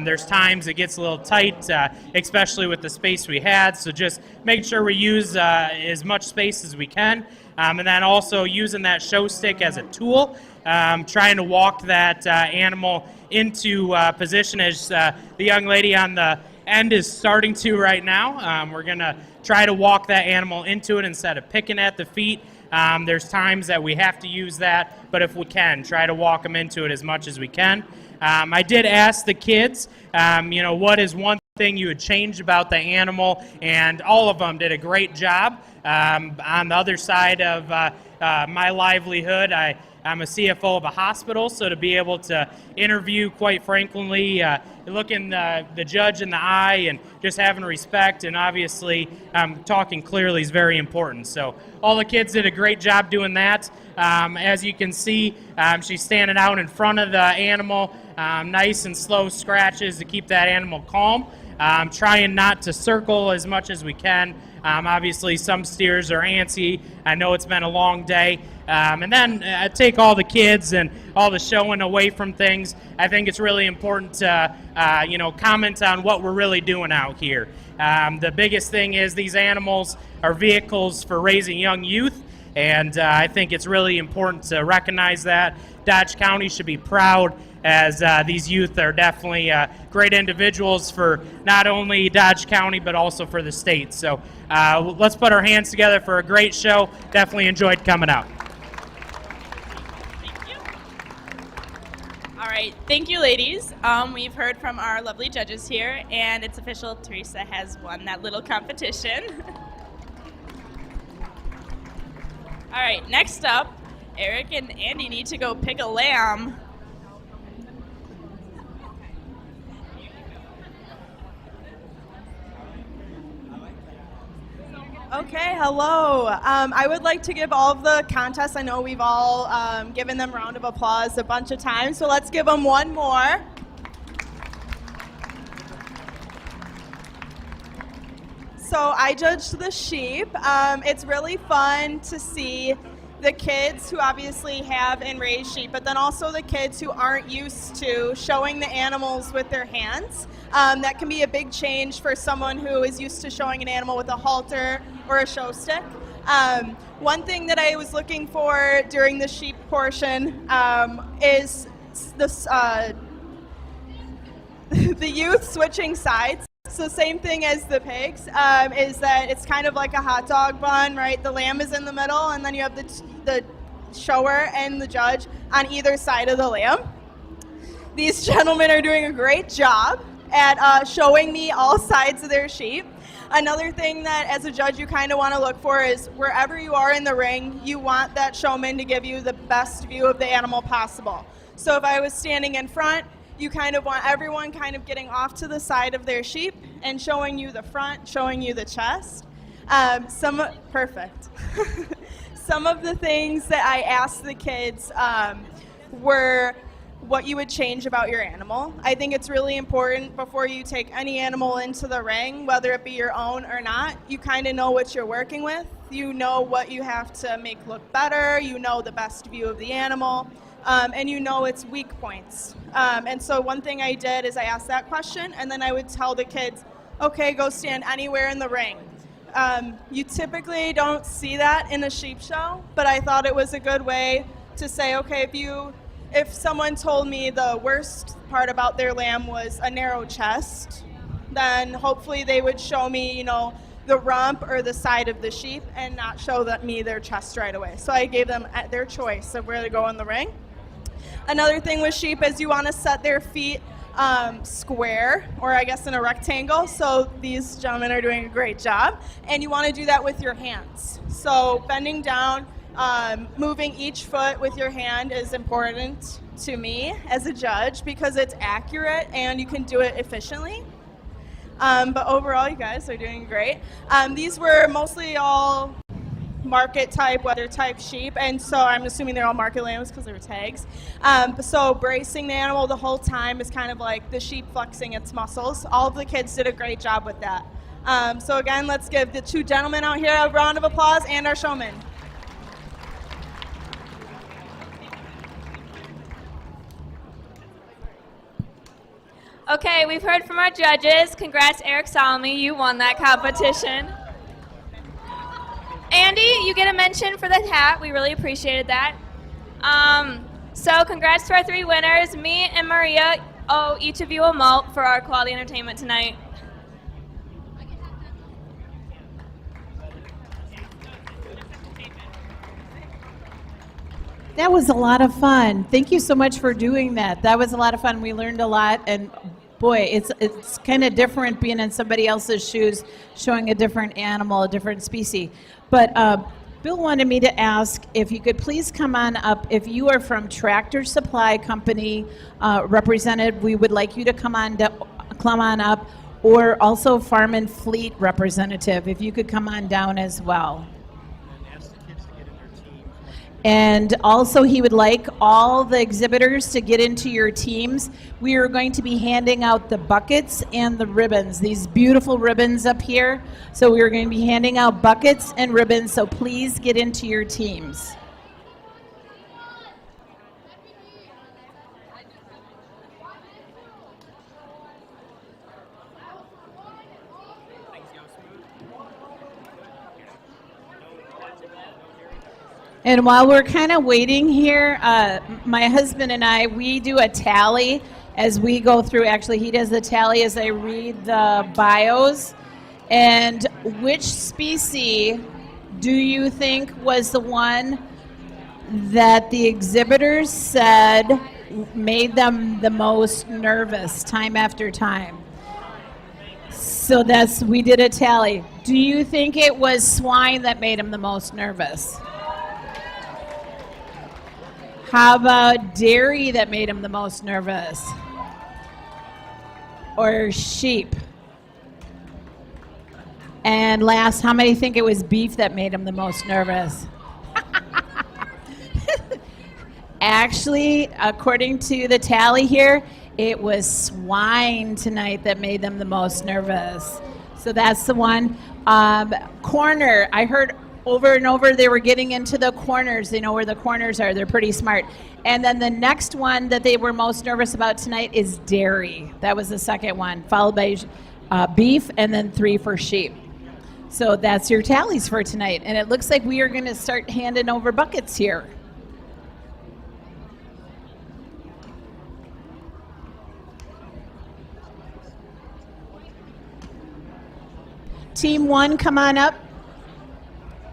There's times it gets a little tight, especially with the space we had, so just make sure we use as much space as we can. And then also using that show stick as a tool, trying to walk that animal into position as the young lady on the end is starting to right now. We're going to try to walk that animal into it instead of picking at the feet. There's times that we have to use that, but if we can, try to walk them into it as much as we can. I did ask the kids, what is one thing you would change about the animal, and all of them did a great job. On the other side of my livelihood, I'm a CFO of a hospital, so to be able to interview, quite frankly, looking the judge in the eye and just having respect, and obviously talking clearly is very important. So all the kids did a great job doing that. As you can see, she's standing out in front of the animal, nice and slow scratches to keep that animal calm. Trying not to circle as much as we can. Obviously, some steers are antsy. I know it's been a long day. And then take all the kids and all the showing away from things. I think it's really important to, comment on what we're really doing out here. The biggest thing is these animals are vehicles for raising young youth, and I think it's really important to recognize that. Dodge County should be proud, as these youth are definitely great individuals for not only Dodge County but also for the state. So let's put our hands together for a great show. Definitely enjoyed coming out.
Thank you. All right, thank you, ladies. We've heard from our lovely judges here, and it's official, Teresa has won that little competition. All right, next up, Eric and Andy need to go pick a lamb.
Okay, hello. I would like to give all of the contests, I know we've all given them a round of applause a bunch of times, so let's give them one more. So I judged the sheep. It's really fun to see the kids who obviously have and raise sheep, but then also the kids who aren't used to showing the animals with their hands. That can be a big change for someone who is used to showing an animal with a halter or a show stick. One thing that I was looking for during the sheep portion is this, the youth switching sides. So same thing as the pigs, is that it's kind of like a hot dog bun, right? The lamb is in the middle, and then you have the shower and the judge on either side of the lamb. These gentlemen are doing a great job at showing me all sides of their sheep. Another thing that as a judge you kind of want to look for is wherever you are in the ring, you want that showman to give you the best view of the animal possible. So if I was standing in front, you kind of want everyone kind of getting off to the side of their sheep and showing you the front, showing you the chest. Perfect. Some of the things that I asked the kids, were what you would change about your animal. I think it's really important before you take any animal into the ring, whether it be your own or not, you kind of know what you're working with. You know what you have to make look better. You know the best view of the animal. And you know its weak points. And so one thing I did is I asked that question, and then I would tell the kids, okay, go stand anywhere in the ring. You typically don't see that in a sheep show, but I thought it was a good way to say, okay, if someone told me the worst part about their lamb was a narrow chest, then hopefully they would show me, the rump or the side of the sheep and not show me their chest right away. So I gave them their choice of where to go in the ring. Another thing with sheep is you want to set their feet square, or I guess in a rectangle. So these gentlemen are doing a great job. And you want to do that with your hands. So bending down, moving each foot with your hand is important to me as a judge because it's accurate and you can do it efficiently. But overall, you guys are doing great. These were mostly all market type, weather type sheep, and so I'm assuming they're all market lambs because they were tags. So bracing the animal the whole time is kind of like the sheep flexing its muscles. All of the kids did a great job with that. So again, let's give the two gentlemen out here a round of applause and our showman.
Okay, we've heard from our judges. Congrats, Eric Salmi, you won that competition. Andy, you get a mention for the hat. We really appreciated that. So congrats to our three winners. Me and Maria owe each of you a malt for our quality entertainment tonight.
That was a lot of fun. Thank you so much for doing that. That was a lot of fun. We learned a lot, and boy, it's kind of different being in somebody else's shoes, showing a different animal, a different species. But Bill wanted me to ask if you could please come on up. If you are from Tractor Supply Company represented, we would like you to come on up, or also Farm and Fleet representative, if you could come on down as well. And also he would like all the exhibitors to get into your teams. We are going to be handing out the buckets and the ribbons, these beautiful ribbons up here. So we are going to be handing out buckets and ribbons, so please get into your teams. And while we're kind of waiting here, my husband and I, we do a tally as we go through. Actually, he does the tally as I read the bios. And which species do you think was the one that the exhibitors said made them the most nervous time after time? So we did a tally. Do you think it was swine that made them the most nervous? How about dairy that made him the most nervous? Or sheep? And last, how many think it was beef that made him the most nervous? Actually, according to the tally here, it was swine tonight that made them the most nervous. So that's the one. Corner, I heard over and over they were getting into the corners. They know where the corners are. They're pretty smart. And then the next one that they were most nervous about tonight is dairy. That was the second one, followed by beef, and then 3 for sheep. So that's your tallies for tonight. And it looks like we are going to start handing over buckets here. Team 1, come on up.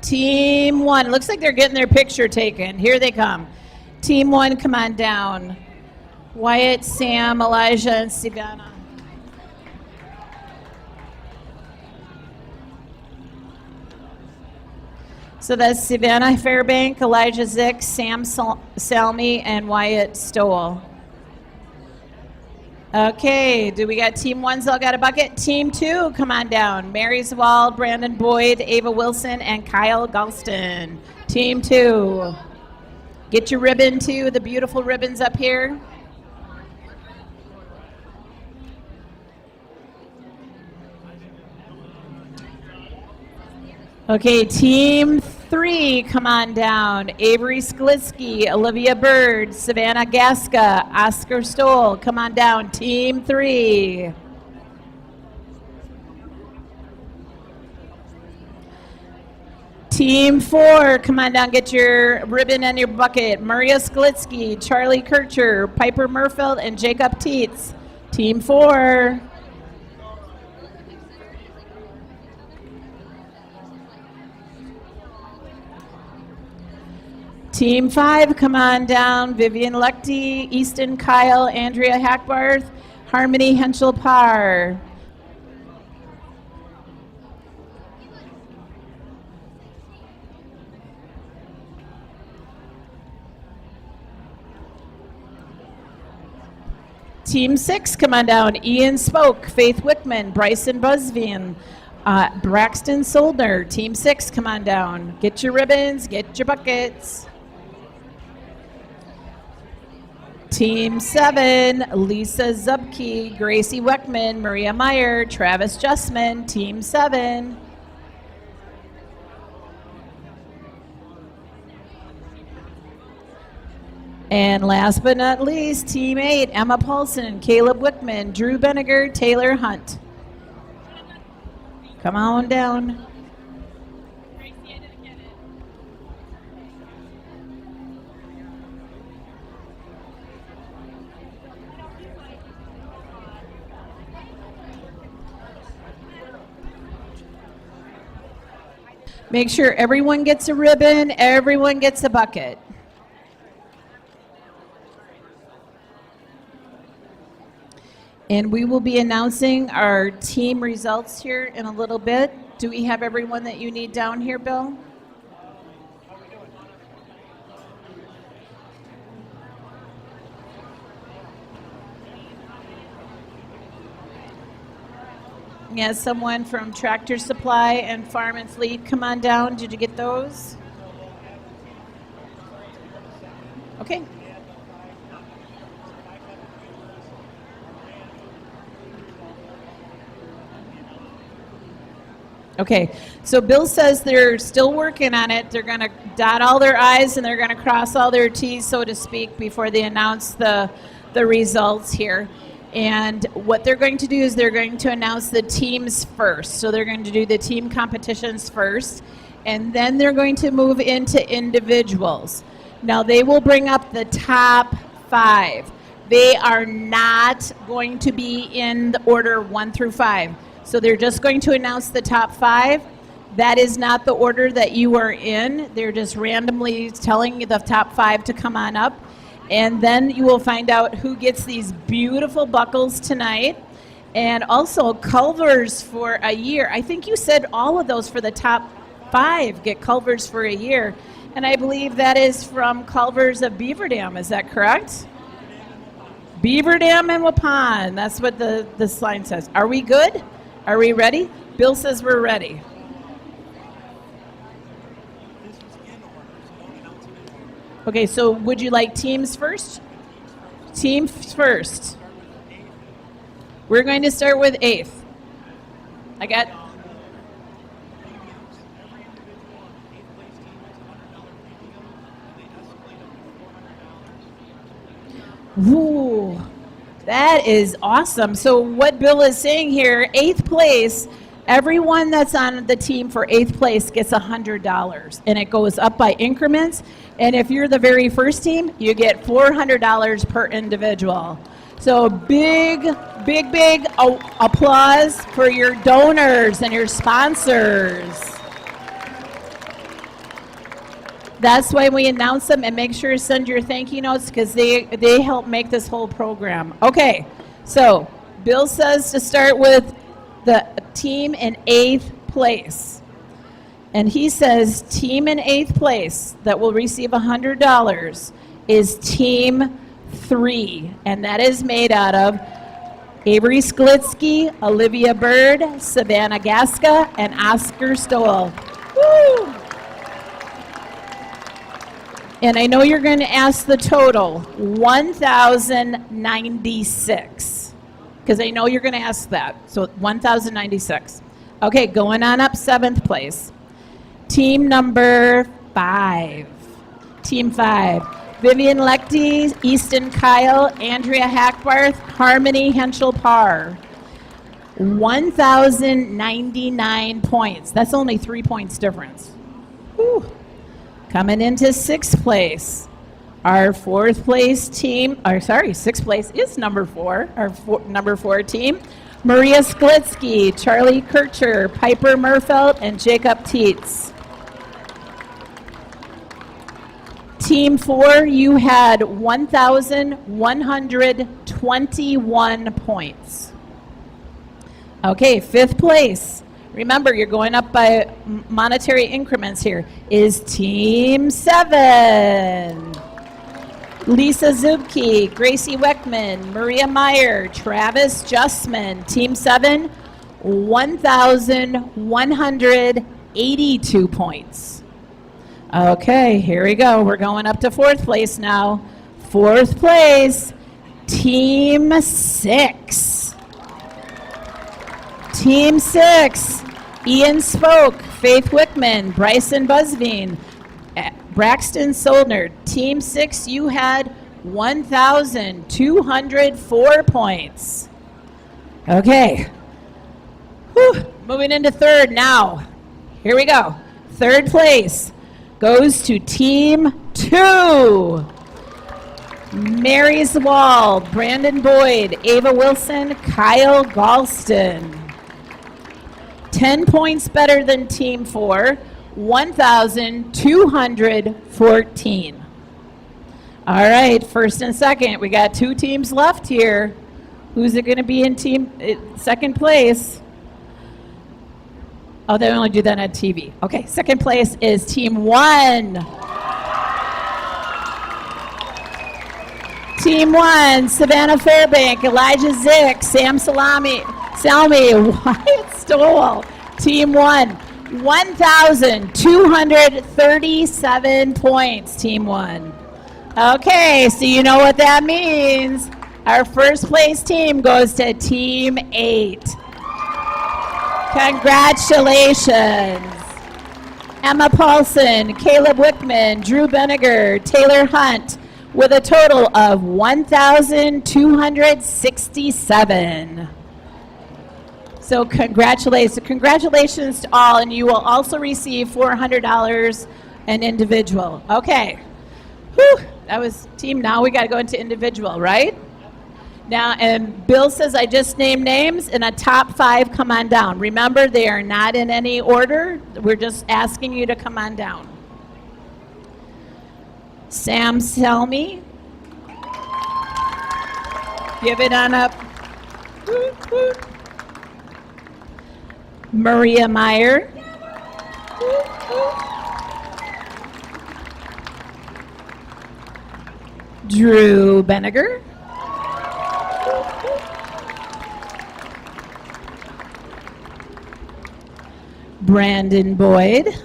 Team 1, looks like they're getting their picture taken. Here they come. Team 1, come on down. Wyatt, Sam, Elijah, and Savannah. So that's Savannah Fairbank, Elijah Zick, Sam Salmi, and Wyatt Stowell. Okay, do we got Team 1's all got a bucket? Team 2, come on down. Mary Zwald, Brandon Boyd, Ava Wilson, and Kyle Galston. Team 2. Get your ribbon too, the beautiful ribbons up here. Okay, team 3, come on down. Avery Sklitsky, Olivia Bird, Savannah Gaska, Oscar Stoll, come on down. Team 3. Team 4, come on down, get your ribbon and your bucket. Maria Sklitsky, Charlie Kircher, Piper Murfeld, and Jacob Tietz. Team 4. Team 5, come on down. Vivian Lechte, Easton Kyle, Andrea Hackbarth, Harmony Henschel-Parr. Team 6, come on down. Ian Spoke, Faith Wickman, Bryson Busvian, Braxton Soldner. Team 6, come on down. Get your ribbons, get your buckets. Team 7, Lisa Zubke, Gracie Weckman, Maria Meyer, Travis Justman. Team 7. And last but not least, Team 8, Emma Paulson, Caleb Wickman, Drew Benniger, Taylor Hunt. Come on down. Make sure everyone gets a ribbon, everyone gets a bucket. And we will be announcing our team results here in a little bit. Do we have everyone that you need down here, Bill? Yeah, someone from Tractor Supply and Farm and Fleet, come on down. Did you get those? Okay. Okay, so Bill says they're still working on it. They're going to dot all their I's and they're going to cross all their T's, so to speak, before they announce the results here. And what they're going to do is they're going to announce the teams first. So they're going to do the team competitions first, and then they're going to move into individuals. Now they will bring up the top 5. They are not going to be in the order 1 through 5. So they're just going to announce the top 5. That is not the order that you are in. They're just randomly telling you the top 5 to come on up. And then you will find out who gets these beautiful buckles tonight. And also Culvers for a year. I think you said all of those for the top 5 get Culvers for a year. And I believe that is from Culvers of Beaver Dam. Is that correct? Beaver Dam and Waupun. That's what the sign says. Are we good? Are we ready? Bill says we're ready. Okay, so would you like teams first? Teams first. We're going to start with 8th. I got... Ooh, that is awesome. So what Bill is saying here, 8th place, everyone that's on the team for 8th place gets $100, and it goes up by increments. And if you're the very first team, you get $400 per individual. So big applause for your donors and your sponsors. That's why we announce them, and make sure to send your thank you notes, because they help make this whole program. Okay, so Bill says to start with the team in 8th place. And he says team in 8th place that will receive $100 is team 3. And that is made out of Avery Sklitsky, Olivia Bird, Savannah Gaska, and Oscar Stoll. Woo! And I know you're going to ask the total, 1,096. Because I know you're going to ask that. So 1,096. Okay, going on up 7th place. Team number 5. Team 5. Vivian Lechte, Easton Kyle, Andrea Hackbarth, Harmony Henschel Parr. 1,099 points. That's only 3 points difference. Whew. Coming into 6th place. Our 4th place team, 6th place is number 4, number 4 team. Maria Sklitsky, Charlie Kircher, Piper Murfeld, and Jacob Tietz. Team 4, you had 1,121 points. Okay, 5th place. Remember, you're going up by monetary increments here, is Team 7. Lisa Zubke, Gracie Weckman, Maria Meyer, Travis Justman. Team 7, 1,182 points. Okay, here we go. We're going up to 4th place now. 4th place, Team 6. Team 6, Ian Spoke, Faith Wickman, Bryson Busveen, Braxton Soldner. Team 6, you had 1,204 points. Okay. Whew. Moving into 3rd now. Here we go. 3rd place goes to Team 2. Mary Zawal, Brandon Boyd, Ava Wilson, Kyle Galston. 10 points better than Team 4, 1,214. All right, 1st and 2nd. We got 2 teams left here. Who's it going to be in team 2nd place? Oh, they only do that on TV. Okay, 2nd place is Team 1. Team 1, Savannah Fairbank, Elijah Zick, Sam Salmi, Wyatt Stoll. Team 1, 1,237 points, Team 1. Okay, so you know what that means. Our 1st place team goes to Team 8. Congratulations. Emma Paulson, Caleb Wickman, Drew Benniger, Taylor Hunt, with a total of 1,267. So congratulations to all, and you will also receive $400 an individual. Okay. Whew, that was team. Now we got to go into individual, right? Now, and Bill says I just named names, and a top 5 come on down. Remember, they are not in any order. We're just asking you to come on down. Sam Selmy. Give it on up. Woot, woot. Maria Meyer. Woot, woot. Drew Benniger. Brandon Boyd.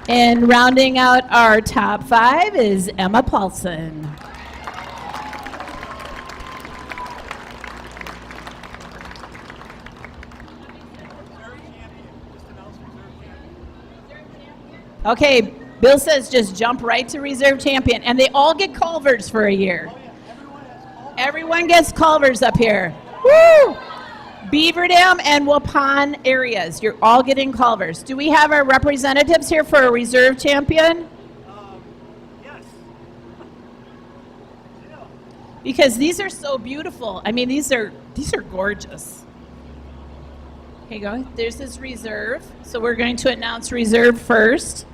And rounding out our top 5 is Emma Paulson. Okay, Bill says just jump right to reserve champion, and they all get culvers for a year. Everyone gets culvers up here. Woo! Beaver Dam and Waupun areas, you're all getting culvers. Do we have our representatives here for a reserve champion?
Yes.
Because these are so beautiful. I mean, these are gorgeous. Here you go. There's this reserve. So we're going to announce reserve first.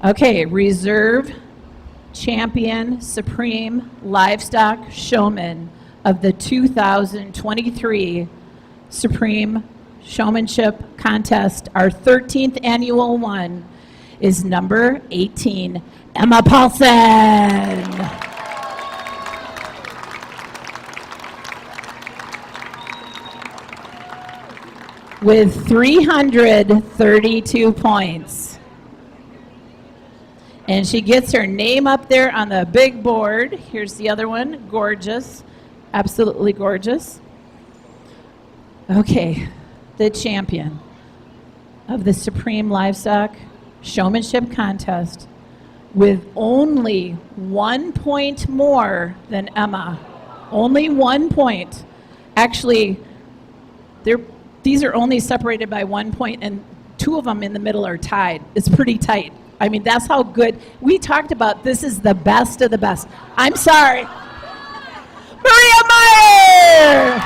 Okay, reserve champion supreme livestock showman of the 2023 Supreme Showmanship Contest. Our 13th annual one is number 18, Emma Paulson. with 332 points. And she gets her name up there on the big board. Here's the other one. Gorgeous. Absolutely gorgeous. Okay, the champion of the Supreme Livestock Showmanship Contest with only 1 point more than Emma. Only 1 point. Actually, these are only separated by 1 point, and two of them in the middle are tied. It's pretty tight. I mean, that's how good. We talked about this is the best of the best. I'm sorry. Maria Meyer!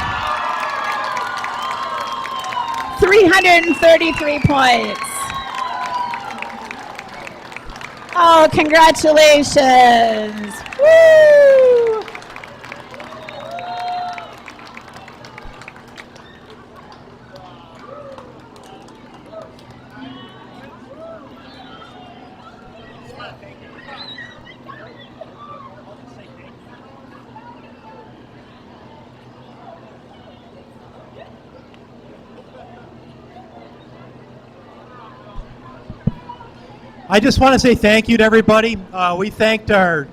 333 points. Oh, congratulations. Woo!
I just want to say thank you to everybody. We thanked all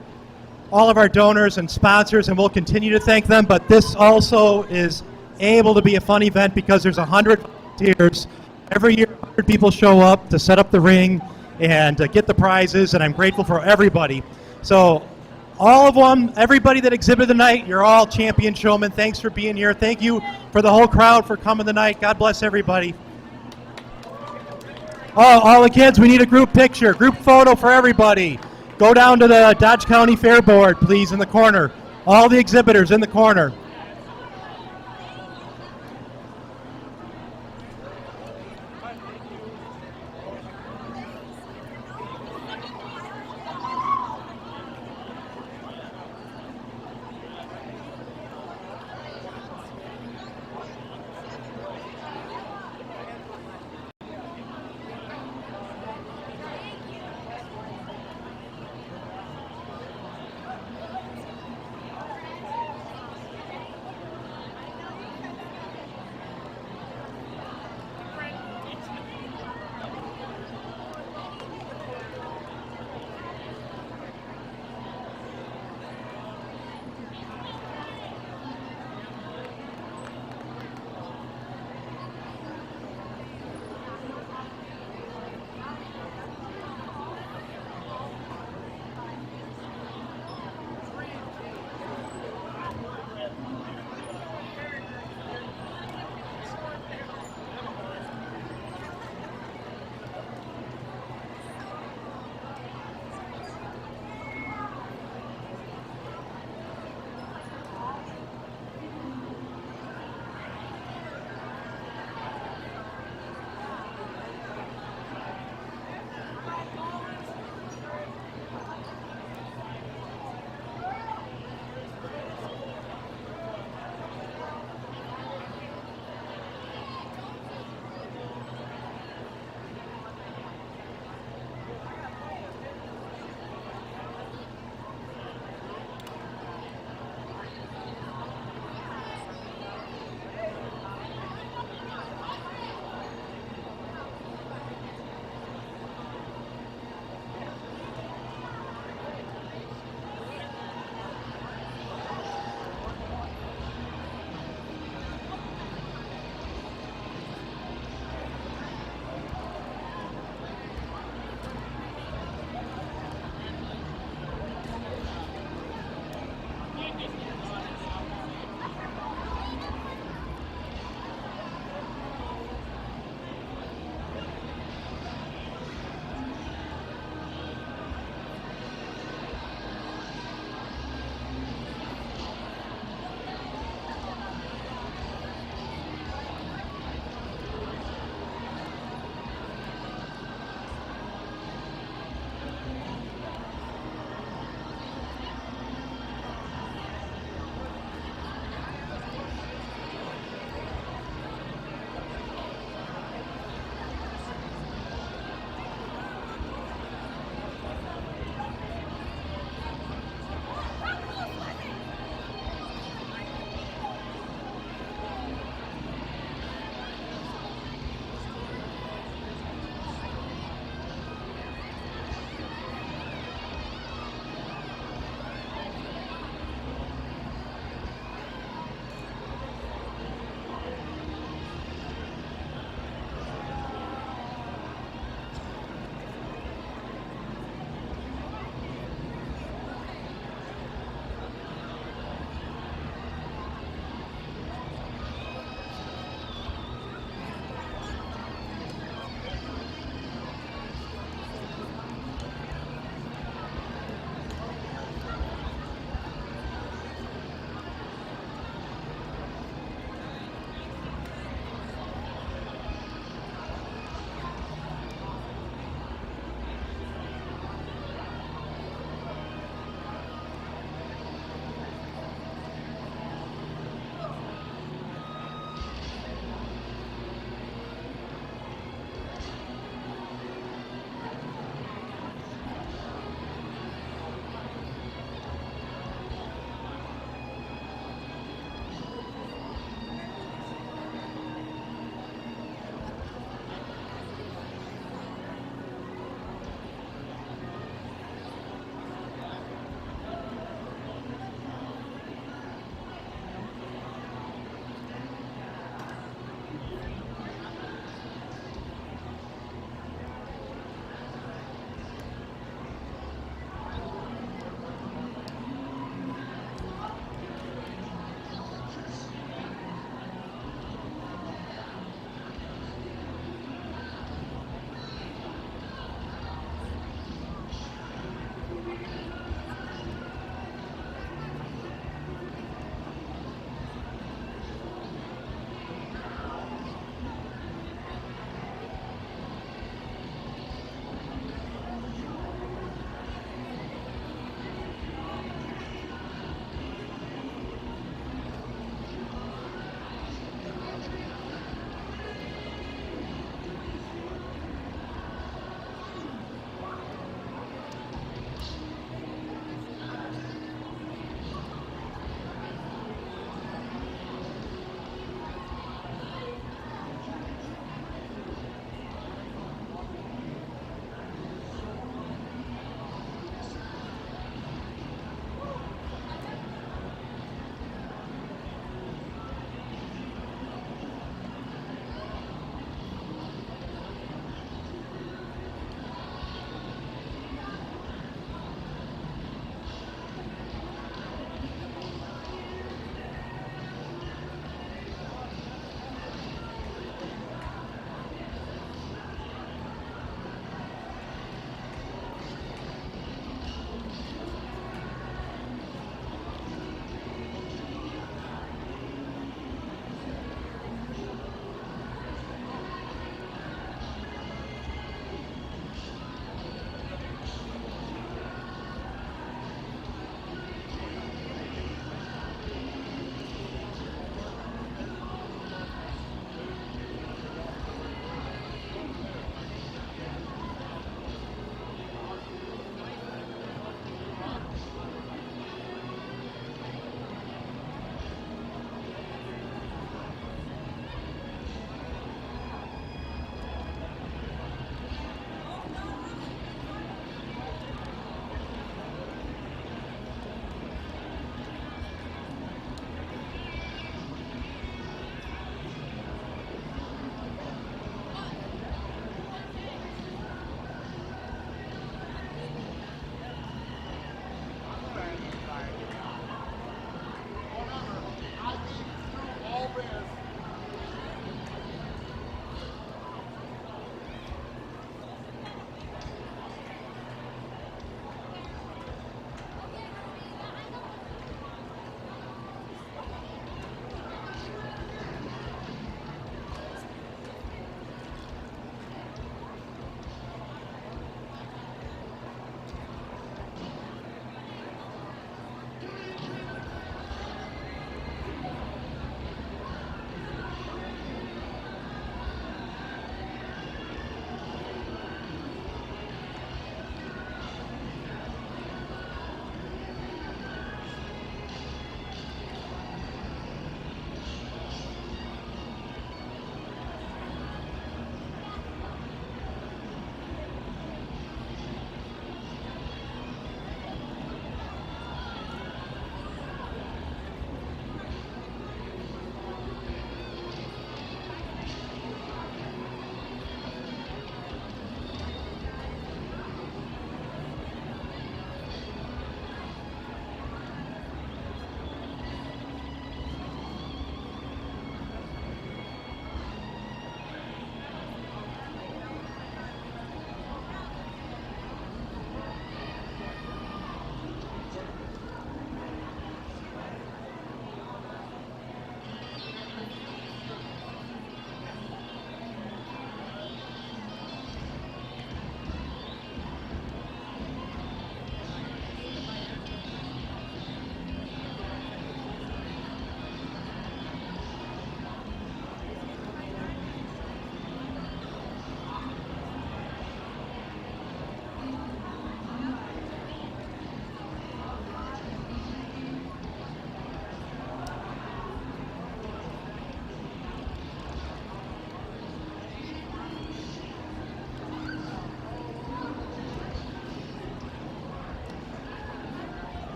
of our donors and sponsors, and we'll continue to thank them. But this also is able to be a fun event because there's 100 volunteers. Every year, 100 people show up to set up the ring and get the prizes, and I'm grateful for everybody. So all of them, everybody that exhibited tonight, you're all champion showmen. Thanks for being here. Thank you for the whole crowd for coming tonight. God bless everybody. Oh, all the kids, we need a group picture, group photo for everybody. Go down to the Dodge County Fair board, please, in the corner. All the exhibitors in the corner.